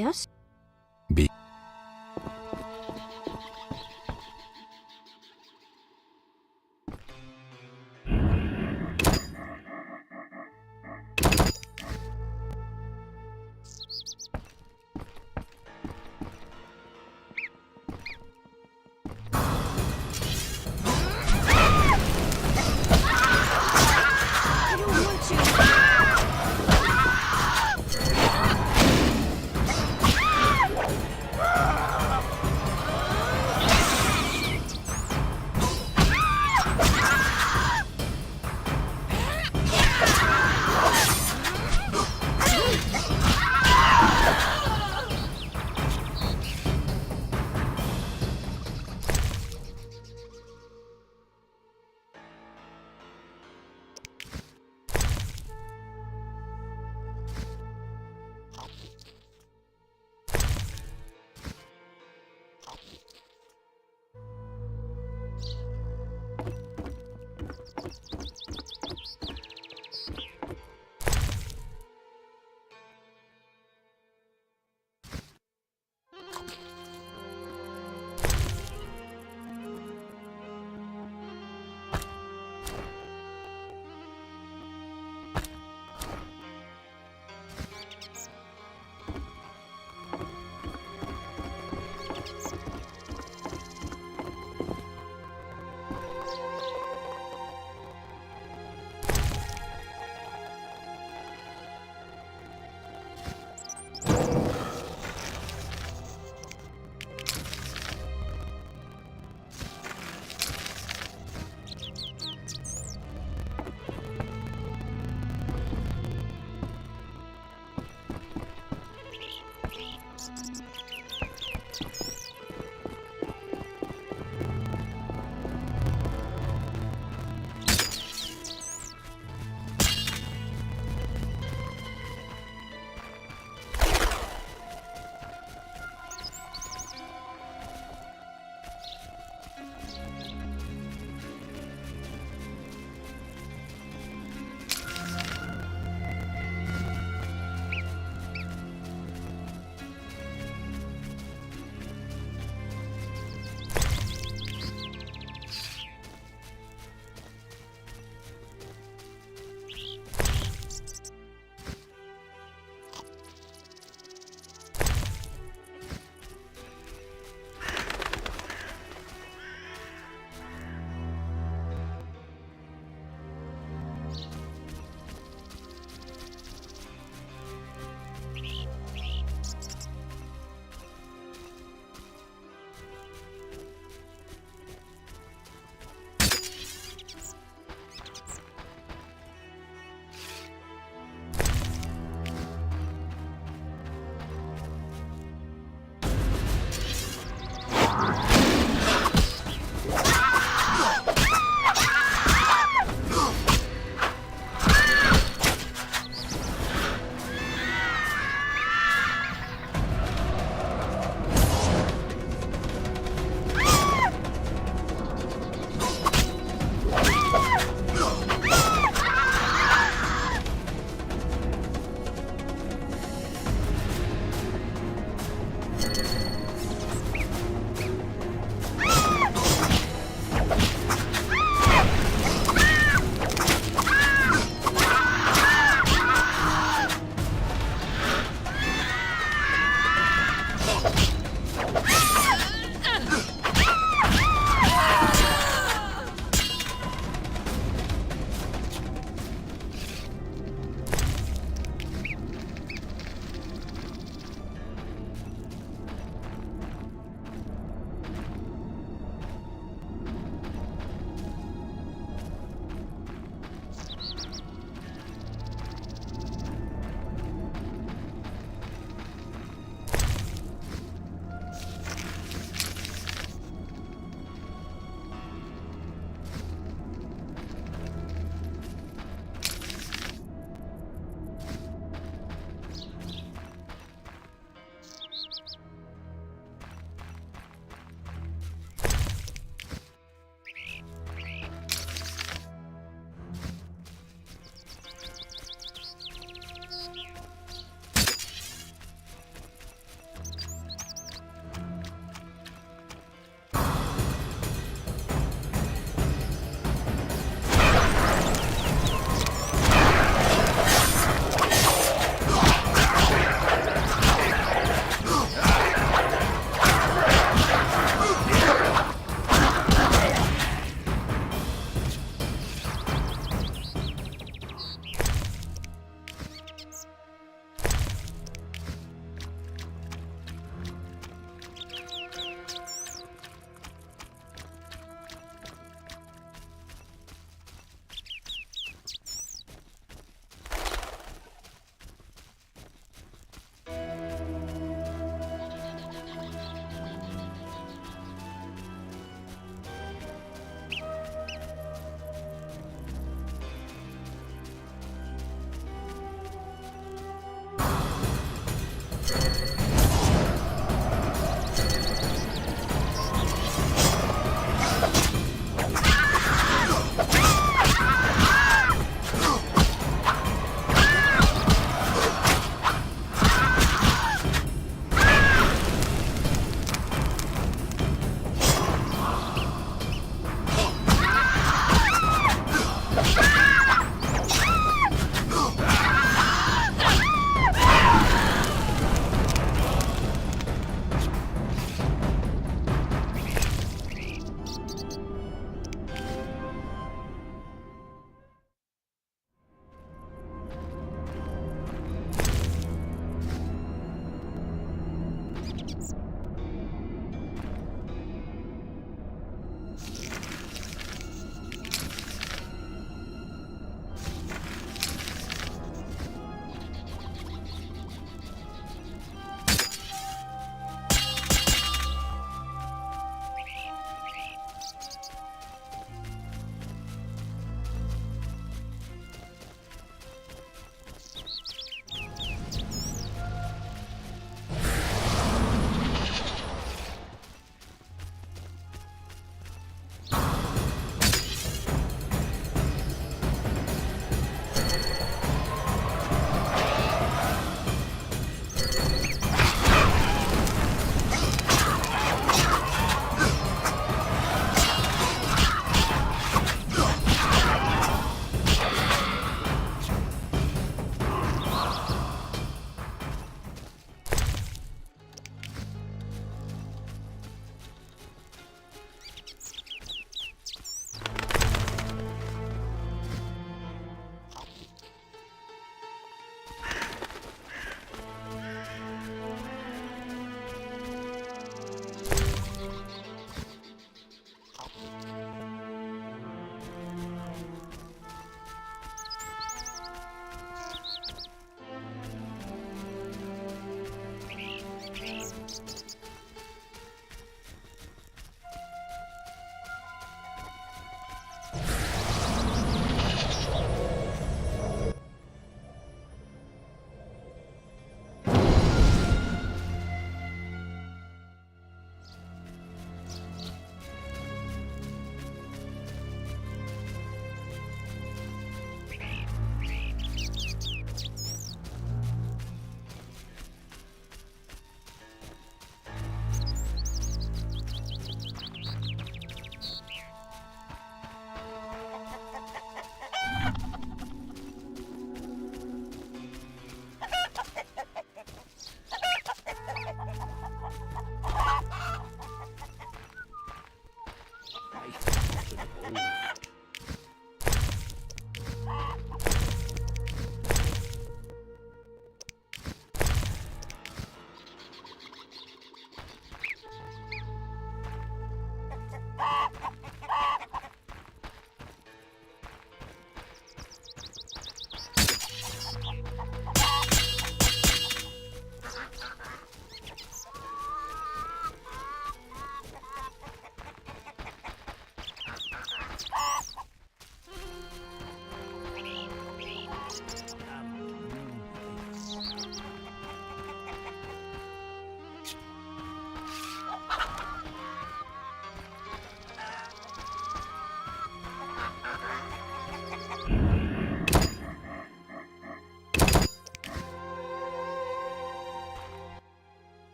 Yes? B.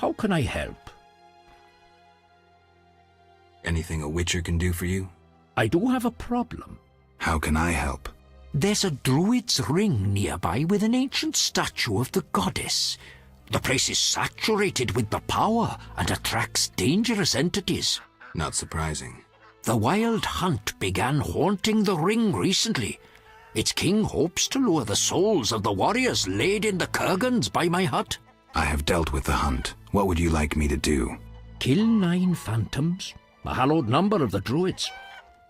How can I help? Anything a witcher can do for you? I do have a problem. How can I help? There's a druid's ring nearby with an ancient statue of the goddess. The place is saturated with the power and attracts dangerous entities. Not surprising. The Wild Hunt began haunting the ring recently. Its king hopes to lure the souls of the warriors laid in the kurgans by my hut. I have dealt with the hunt. What would you like me to do? Kill 9 phantoms, a hallowed number of the druids.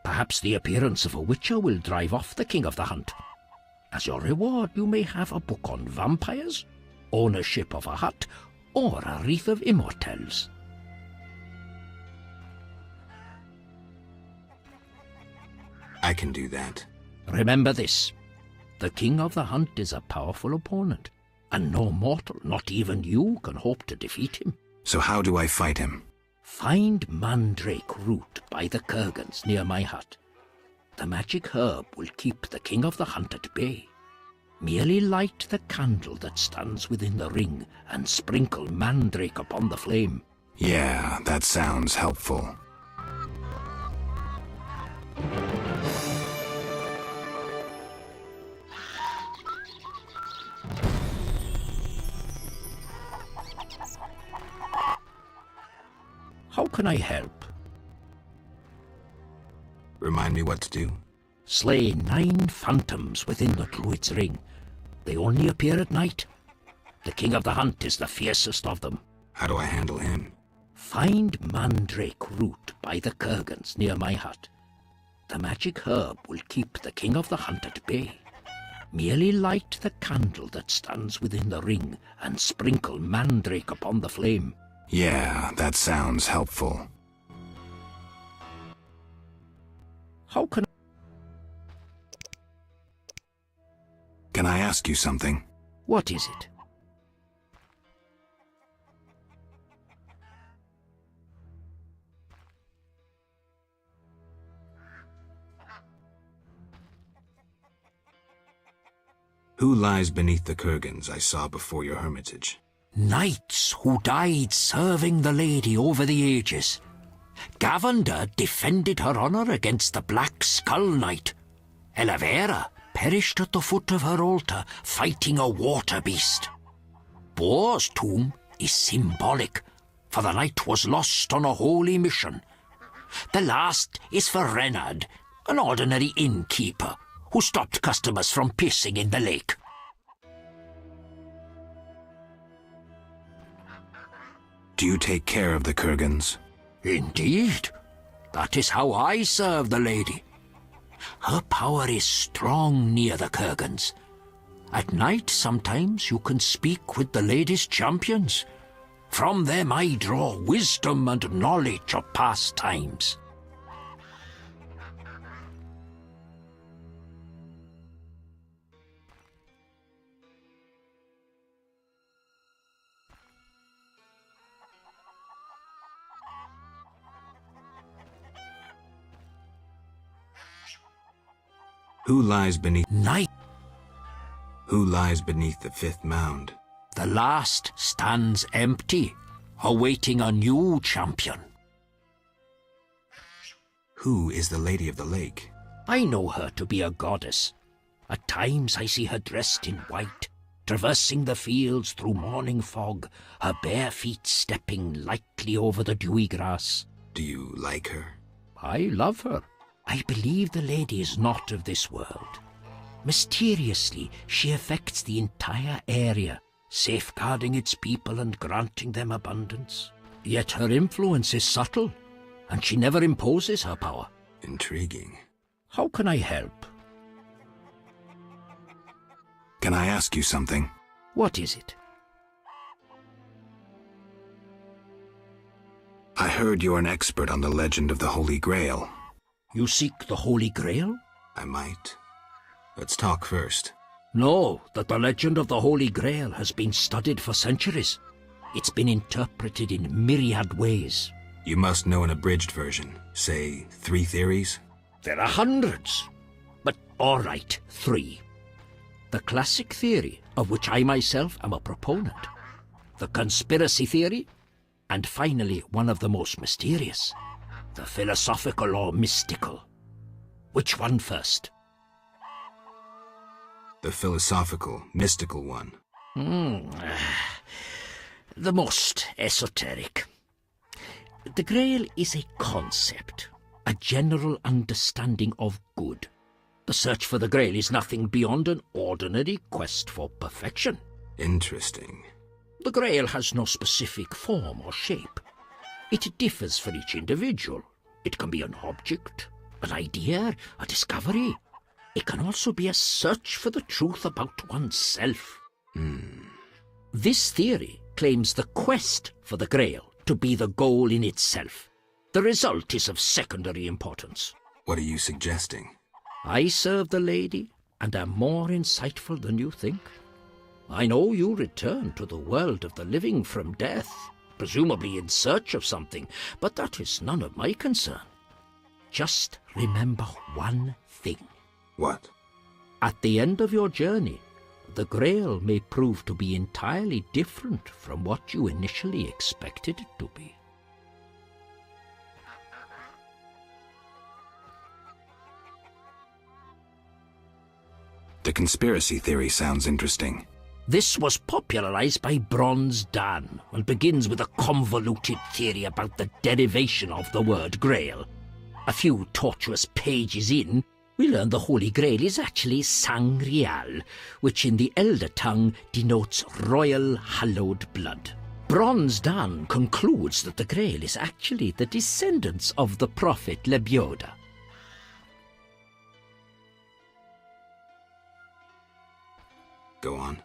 Perhaps the appearance of a witcher will drive off the king of the hunt. As your reward, you may have a book on vampires, ownership of a hut, or a wreath of immortelles. I can do that. Remember this. The king of the hunt is a powerful opponent, and no mortal, not even you, can hope to defeat him. So how do I fight him? Find mandrake root by the kurgans near my hut. The magic herb will keep the king of the hunt at bay. Merely light the candle that stands within the ring and sprinkle mandrake upon the flame. Yeah, that sounds helpful. How can I help? Remind me what to do. Slay 9 phantoms within the druid's ring. They only appear at night. The king of the hunt is the fiercest of them. How do I handle him? Find mandrake root by the kurgans near my hut. The magic herb will keep the king of the hunt at bay. Merely light the candle that stands within the ring and sprinkle mandrake upon the flame. Yeah, that sounds helpful. How can I ask you something? What is it? Who lies beneath the kurgans I saw before your hermitage? Knights who died serving the lady over the ages. Gavender defended her honour against the Black Skull Knight. Elavera perished at the foot of her altar fighting a water beast. Boar's tomb is symbolic, for the knight was lost on a holy mission. The last is for Renard, an ordinary innkeeper who stopped customers from pissing in the lake. Do you take care of the kurgans? Indeed. That is how I serve the lady. Her power is strong near the kurgans. At night, sometimes, you can speak with the lady's champions. From them I draw wisdom and knowledge of past times. Who lies beneath night? Who lies beneath the 5th mound? The last stands empty, awaiting a new champion. Who is the Lady of the Lake? I know her to be a goddess. At times I see her dressed in white, traversing the fields through morning fog, her bare feet stepping lightly over the dewy grass. Do you like her? I love her. I believe the lady is not of this world. Mysteriously, she affects the entire area, safeguarding its people and granting them abundance. Yet her influence is subtle, and she never imposes her power. Intriguing. How can I help? Can I ask you something? What is it? I heard you're an expert on the legend of the Holy Grail. You seek the Holy Grail? I might. Let's talk first. Know that the legend of the Holy Grail has been studied for centuries. It's been interpreted in myriad ways. You must know an abridged version. Say, 3 theories? There are hundreds. But all right, 3. The classic theory, of which I myself am a proponent. The conspiracy theory, And finally, one of the most mysterious, the philosophical or mystical. Which one first? The philosophical, mystical one. The most esoteric. The Grail is a concept, a general understanding of good. The search for the Grail is nothing beyond an ordinary quest for perfection. Interesting. The Grail has no specific form or shape. It differs for each individual. It can be an object, an idea, a discovery. It can also be a search for the truth about oneself. This theory claims the quest for the Grail to be the goal in itself. The result is of secondary importance. What are you suggesting? I serve the lady and am more insightful than you think. I know you return to the world of the living from death, presumably in search of something, but that is none of my concern. Just remember one thing. What? At the end of your journey, the Grail may prove to be entirely different from what you initially expected it to be. The conspiracy theory sounds interesting. This was popularized by Bronze Dan and begins with a convoluted theory about the derivation of the word Grail. A few tortuous pages in, we learn the Holy Grail is actually Sangreal, which in the Elder tongue denotes royal hallowed blood. Bronze Dan concludes that the Grail is actually the descendants of the prophet Lebioda. Go on.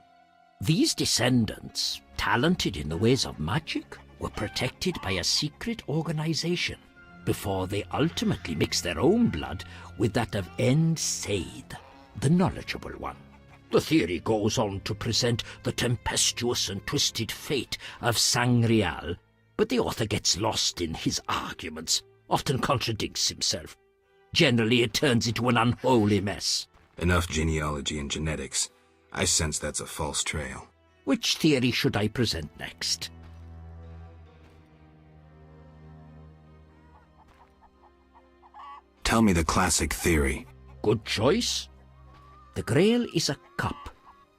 These descendants, talented in the ways of magic, were protected by a secret organization before they ultimately mixed their own blood with that of Said, the knowledgeable one. The theory goes on to present the tempestuous and twisted fate of Sangreal, but the author gets lost in his arguments, often contradicts himself. Generally, it turns into an unholy mess. Enough genealogy and genetics. I sense that's a false trail. Which theory should I present next? Tell me the classic theory. Good choice. The Grail is a cup,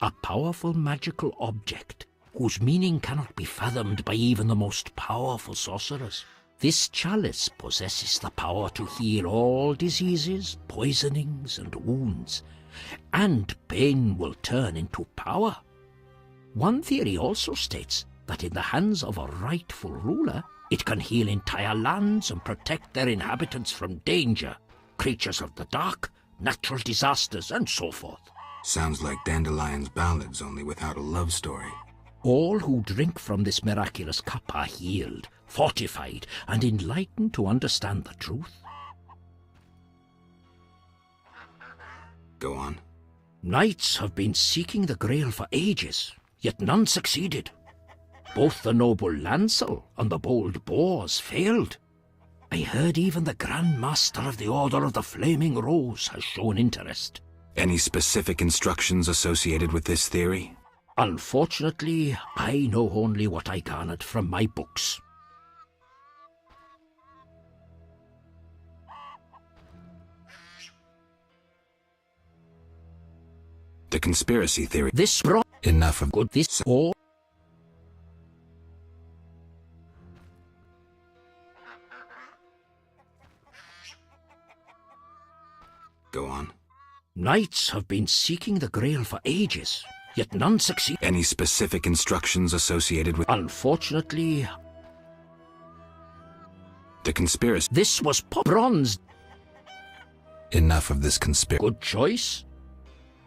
a powerful magical object, whose meaning cannot be fathomed by even the most powerful sorcerers. This chalice possesses the power to heal all diseases, poisonings, and wounds, and pain will turn into power. One theory also states that in the hands of a rightful ruler, it can heal entire lands and protect their inhabitants from danger, creatures of the dark, natural disasters, and so forth. Sounds like Dandelion's ballads, only without a love story. All who drink from this miraculous cup are healed, fortified, and enlightened to understand the truth. Go on. Knights have been seeking the Grail for ages, yet none succeeded. Both the noble Lancel and the bold Boars failed. I heard even the Grand Master of the Order of the Flaming Rose has shown interest. Any specific instructions associated with this theory? Unfortunately, I know only what I garnered from my books. The conspiracy theory. This brought enough of good. This all. Go on. Knights have been seeking the Grail for ages, yet none succeed. Any specific instructions associated with... Unfortunately... The conspiracy... This was bronze. Enough of this conspiracy. Good choice.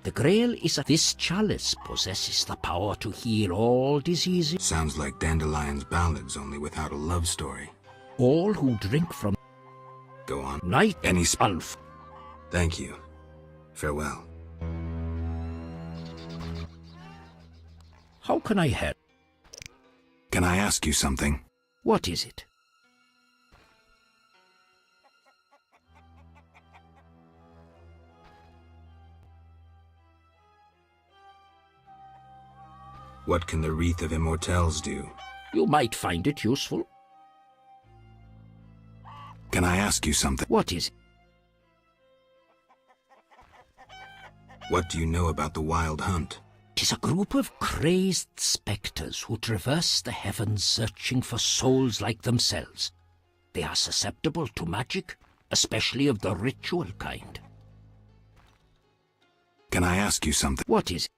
The Grail is this chalice possesses the power to heal all diseases. Sounds like Dandelion's ballads, only without a love story. All who drink from... Go on. Night... Any... Thank you. Farewell. How can I help? Can I ask you something? What is it? What can the Wreath of Immortelles do? You might find it useful. Can I ask you something? What is it? What do you know about the Wild Hunt? 'Tis a group of crazed spectres who traverse the heavens searching for souls like themselves. They are susceptible to magic, especially of the ritual kind. Can I ask you something? What is it?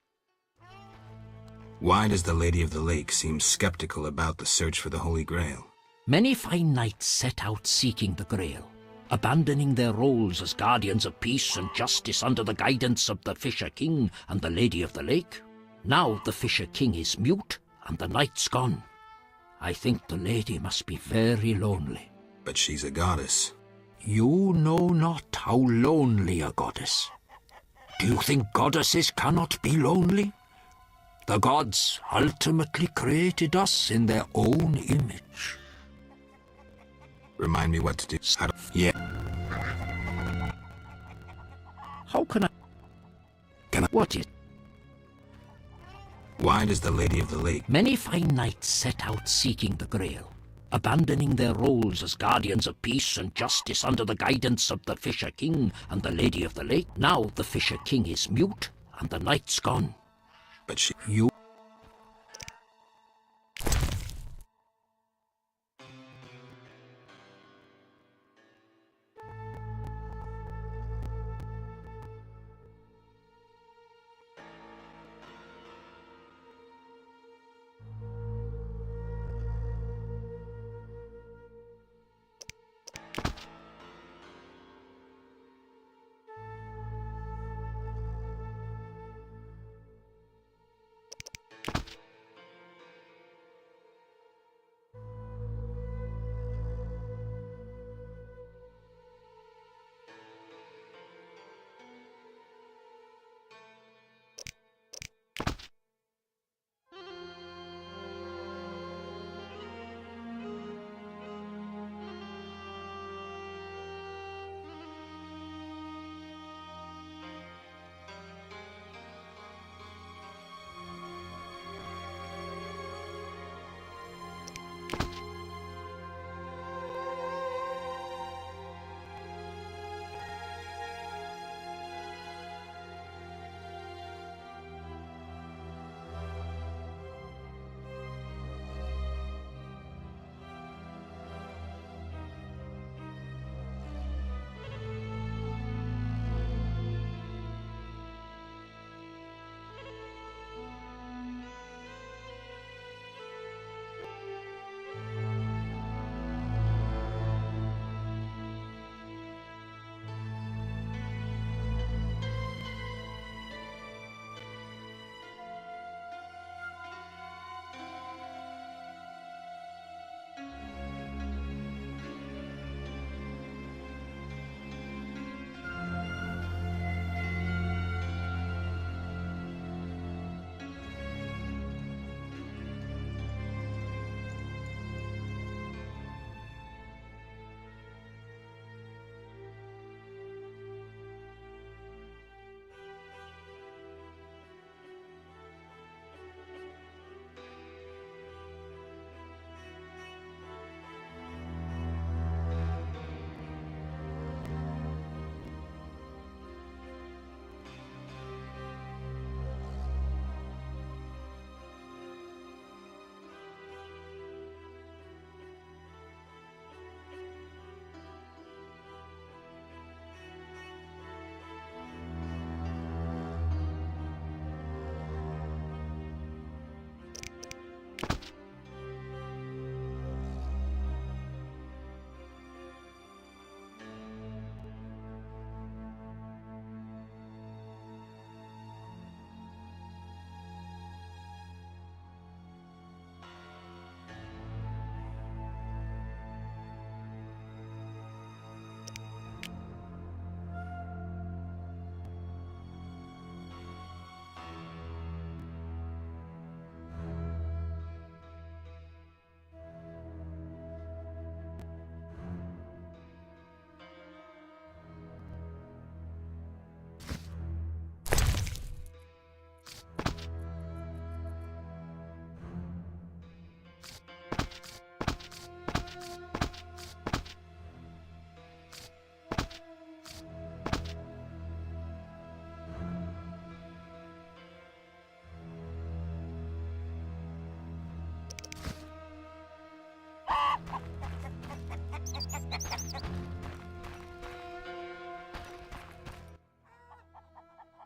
Why does the Lady of the Lake seem skeptical about the search for the Holy Grail? Many fine knights set out seeking the Grail, abandoning their roles as guardians of peace and justice under the guidance of the Fisher King and the Lady of the Lake. Now the Fisher King is mute and the knight's gone. I think the lady must be very lonely. But she's a goddess. You know not how lonely a goddess. Do you think goddesses cannot be lonely? The gods ultimately created us in their own image. Remind me what to do. Yeah. How can I? What is? Why does the Lady of the Lake? Many fine knights set out seeking the Grail, abandoning their roles as guardians of peace and justice under the guidance of the Fisher King and the Lady of the Lake. Now the Fisher King is mute and the knight's gone. But you.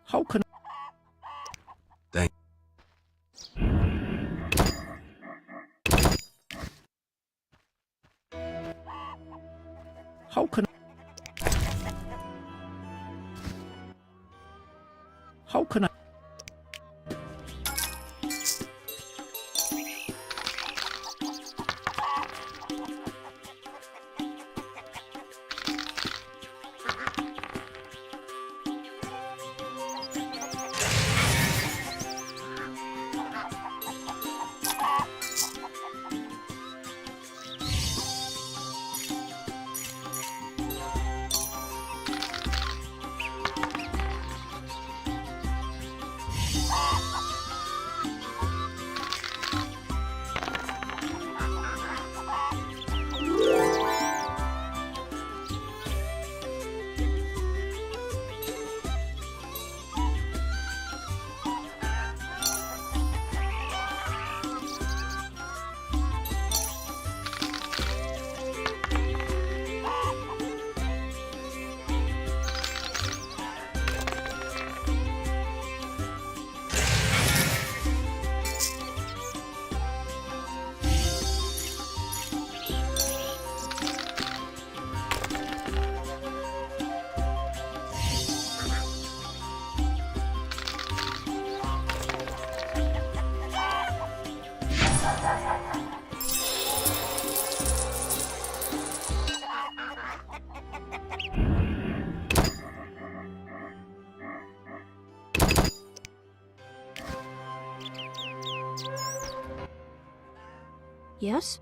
How can... Thank. How can... How can I... Yes?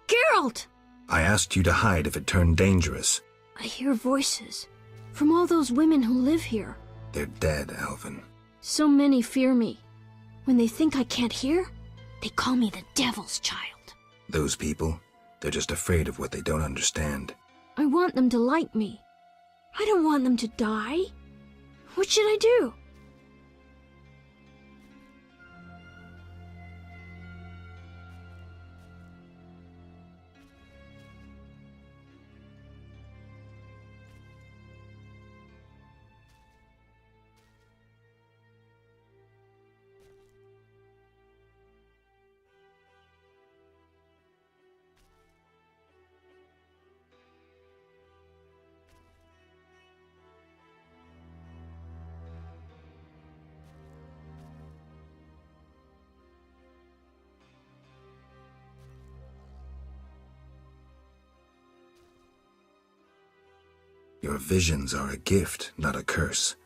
Geralt! I asked you to hide if it turned dangerous. I hear voices from all those women who live here. They're dead, Alvin. So many fear me. When they think I can't hear, they call me the Devil's Child. Those people, they're just afraid of what they don't understand. I want them to like me. I don't want them to die. What should I do? Your visions are a gift, not a curse.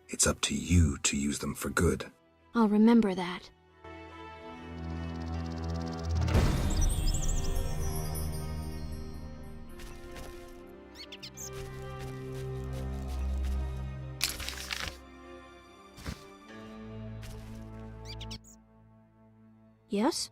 It's up to you to use them for good. I'll remember that. Yes?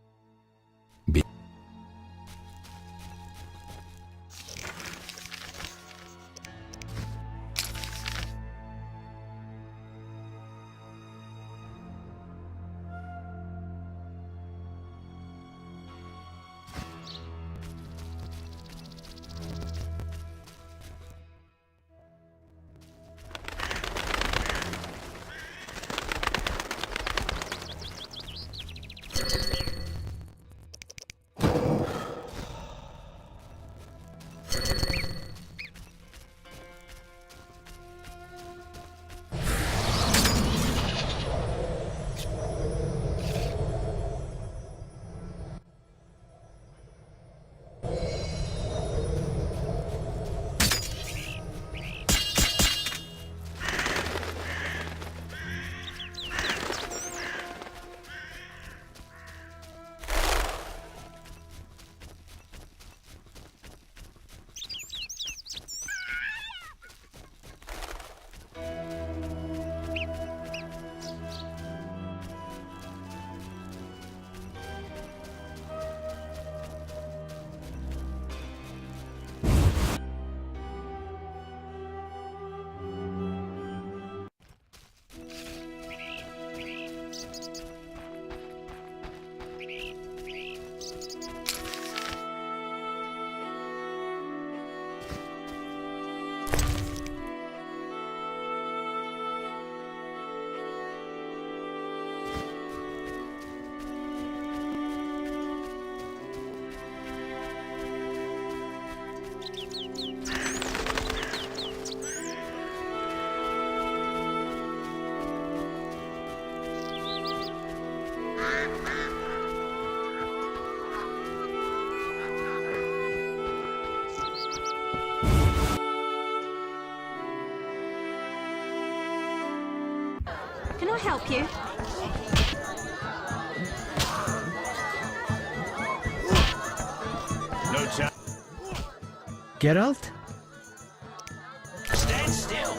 Can I help you? No time. Geralt? Stand still.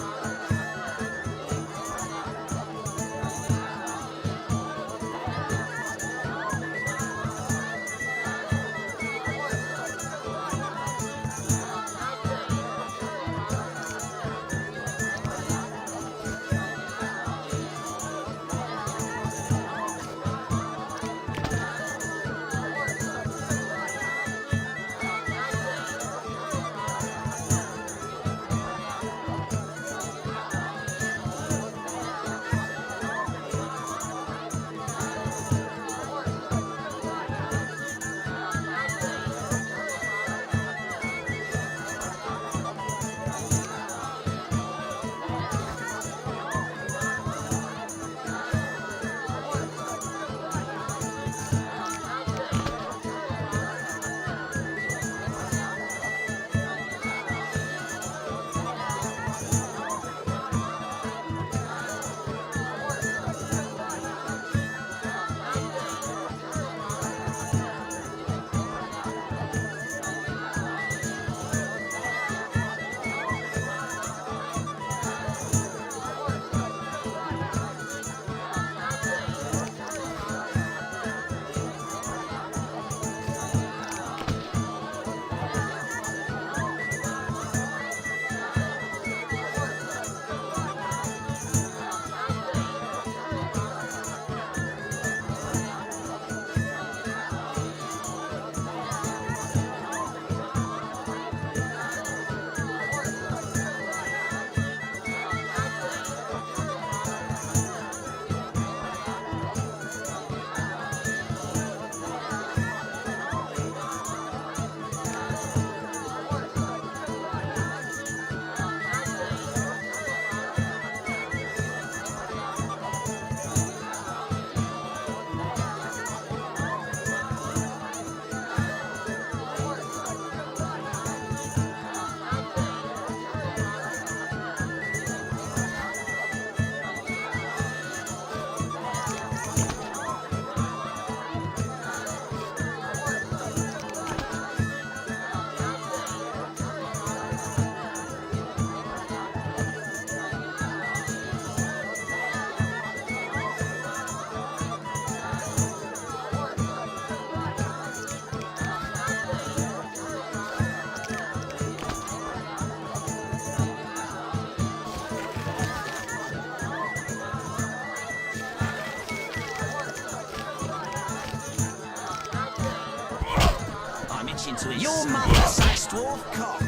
attention to his Your son. mother sucks dwarf cock.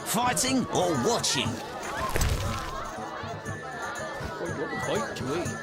Fighting or watching? Well, you're the bite to eat.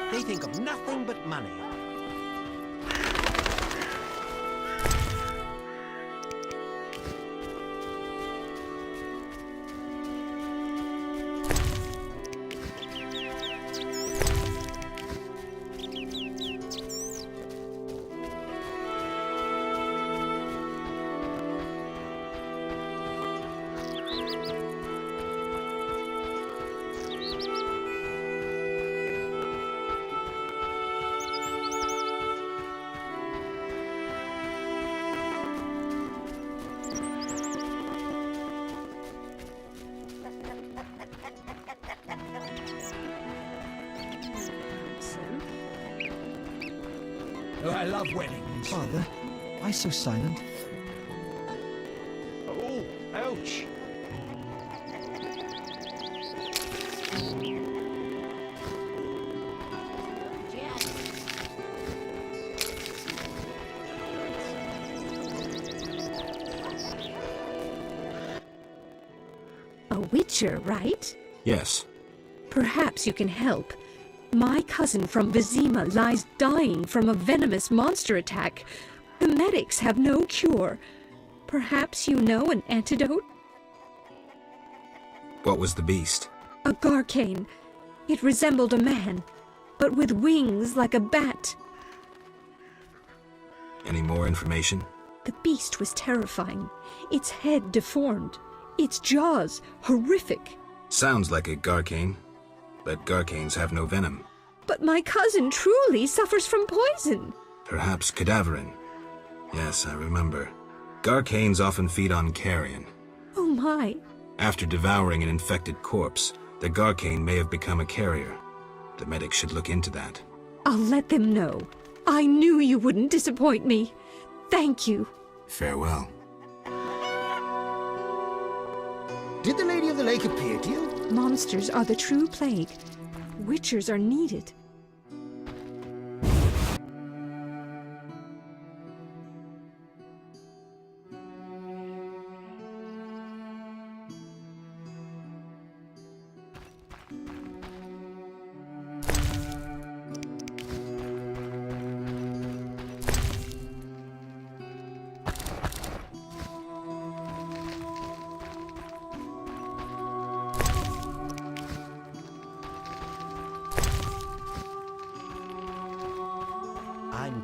They think of nothing but money. Oh, I love weddings. Father, why so silent? Oh, ouch! A witcher, right? Yes. Perhaps you can help. My cousin from Vizima lies dying from a venomous monster attack. The medics have no cure. Perhaps you know an antidote? What was the beast? A garcane. It resembled a man, but with wings like a bat. Any more information? The beast was terrifying. Its head deformed. Its jaws horrific. Sounds like a garcane, but garcanes have no venom. But my cousin truly suffers from poison. Perhaps cadaverine. Yes, I remember. Garcanes often feed on carrion. Oh my. After devouring an infected corpse, the garcane may have become a carrier. The medic should look into that. I'll let them know. I knew you wouldn't disappoint me. Thank you. Farewell. Did the Lady of the Lake appear to you? Monsters are the true plague. Witchers are needed.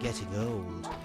getting old.